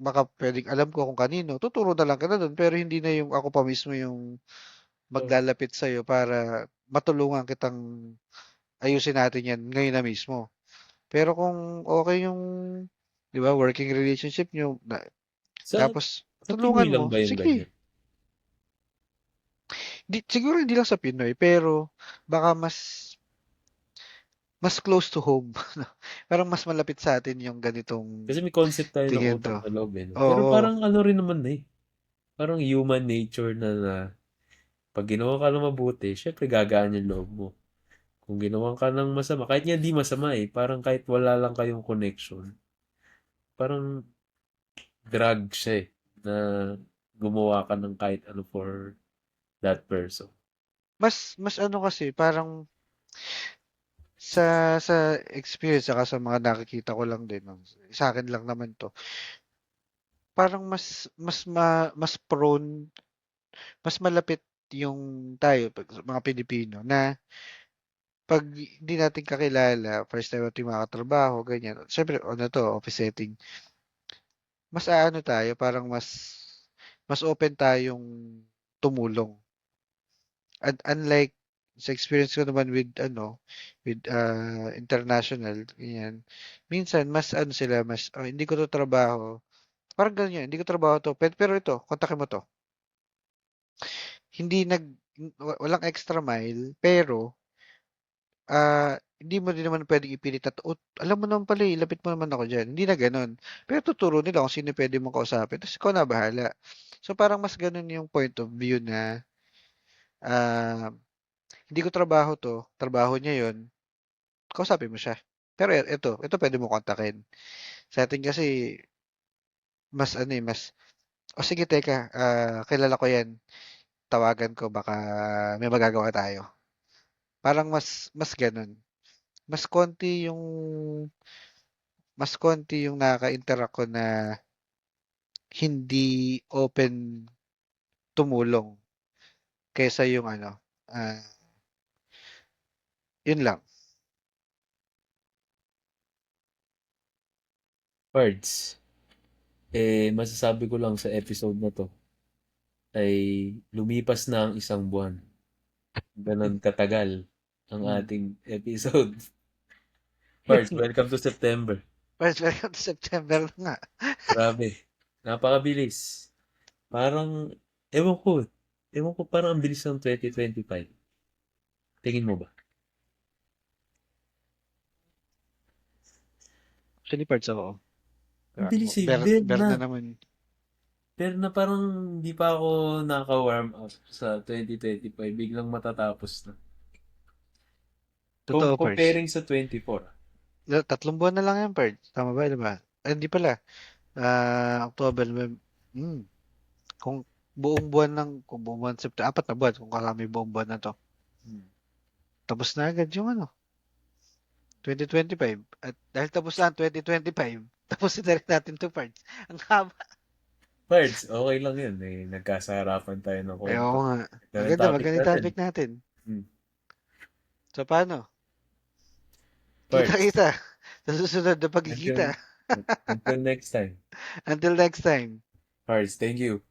Baka pwedeng alam ko kung kanino, tuturo na lang kita doon, pero hindi na yung ako pa mismo yung So, maglalapit sa'yo para matulungan kitang ayusin natin yan ngayon na mismo. Pero kung okay yung, di ba, working relationship nyo, Tapos, Sa Pinoy tulungan mo. lang ba yung Sige. ganyan? Siguro hindi lang sa Pinoy, pero baka mas close to home. No? Parang mas malapit sa atin yung ganitong Kasi may concept tayo ng tingin utang to. na loob eh. No? Pero Oo. parang ano rin naman eh. Parang human nature na pag ginawa ka ng mabuti, syempre gagaan yung loob mo. Kung ginawa ka ng masama, kahit nga di masama eh, parang kahit wala lang kayong connection, parang drag siya eh, na gumawa ka ng kahit ano for that person. Mas ano kasi, parang sa experience saka sa mga nakikita ko lang din, no? Sa akin lang naman to. Parang mas prone, mas malapit yung tayo pag mga Pilipino na pag hindi natin kakilala, first time natin makatrabaho, ganyan. Siyempre, ano to, office setting. Mas aano tayo, parang mas open tayong tumulong. Unlike sa experience ko naman with ano, with international, ganyan. Minsan mas ano sila, mas "Oh, hindi ko to trabaho." Parang ganyan, hindi ko trabaho to, pero ito, kontakin mo to. Hindi walang extra mile, pero hindi mo din naman pwedeng ipilit at, "Oh, alam mo naman pala, ilapit mo naman ako diyan." Hindi na gano'n. Pero tuturo nila kung sino pwede mong kausapin, tapos ikaw na bahala. So parang mas gano'n yung point of view na ah, hindi ko trabaho 'to, trabaho niya 'yon, kausapin mo siya. Pero ito puwede mo kontakin. Sa atin kasi mas ano, eh, "Oh, sige teka, kilala ko 'yan, tawagan ko baka may magagawa tayo." Parang mas gano'n. Mas konti yung mas konti yung nakaka-interact ko na hindi open tumulong kaysa yung ano, yun lang. Pards, masasabi ko lang sa episode na to ay lumipas na ang isang buwan. Ganon katagal ang Hmm. ating episode. Pards, welcome to September. First, welcome to September na nga. Grabe. Napakabilis. Parang, ewan ko. Ewan ko, parang ang bilis ng 2025. Tingin mo ba? Actually, parts ako. Ang bilis eh. Ber na naman. Pero na parang hindi pa ako naka-warm up sa 2025. Biglang matatapos na. Totoo, parts. Comparing sa 24. 3 buwan na lang yan, parts. Tama ba? Diba? Ay, hindi pala. October, November. Kung kung buong buwan, September, 4 na buwan, kung kasama yung buong buwan na to. Hmm. Tapos na agad yung ano, 2025. At dahil tapos na ang 2025, tapusin na rin natin 2 parts. Ang haba. Pards, okay lang yun. Nagkasaharapan tayo ng Ay, konti. oo nga. Ito yung Maganda, topic maganda yung natin. topic natin. Hmm. So, paano? Pards, Kita-kita. Sa susunod na until, pagkikita. until next time. Until next time. Pards, thank you.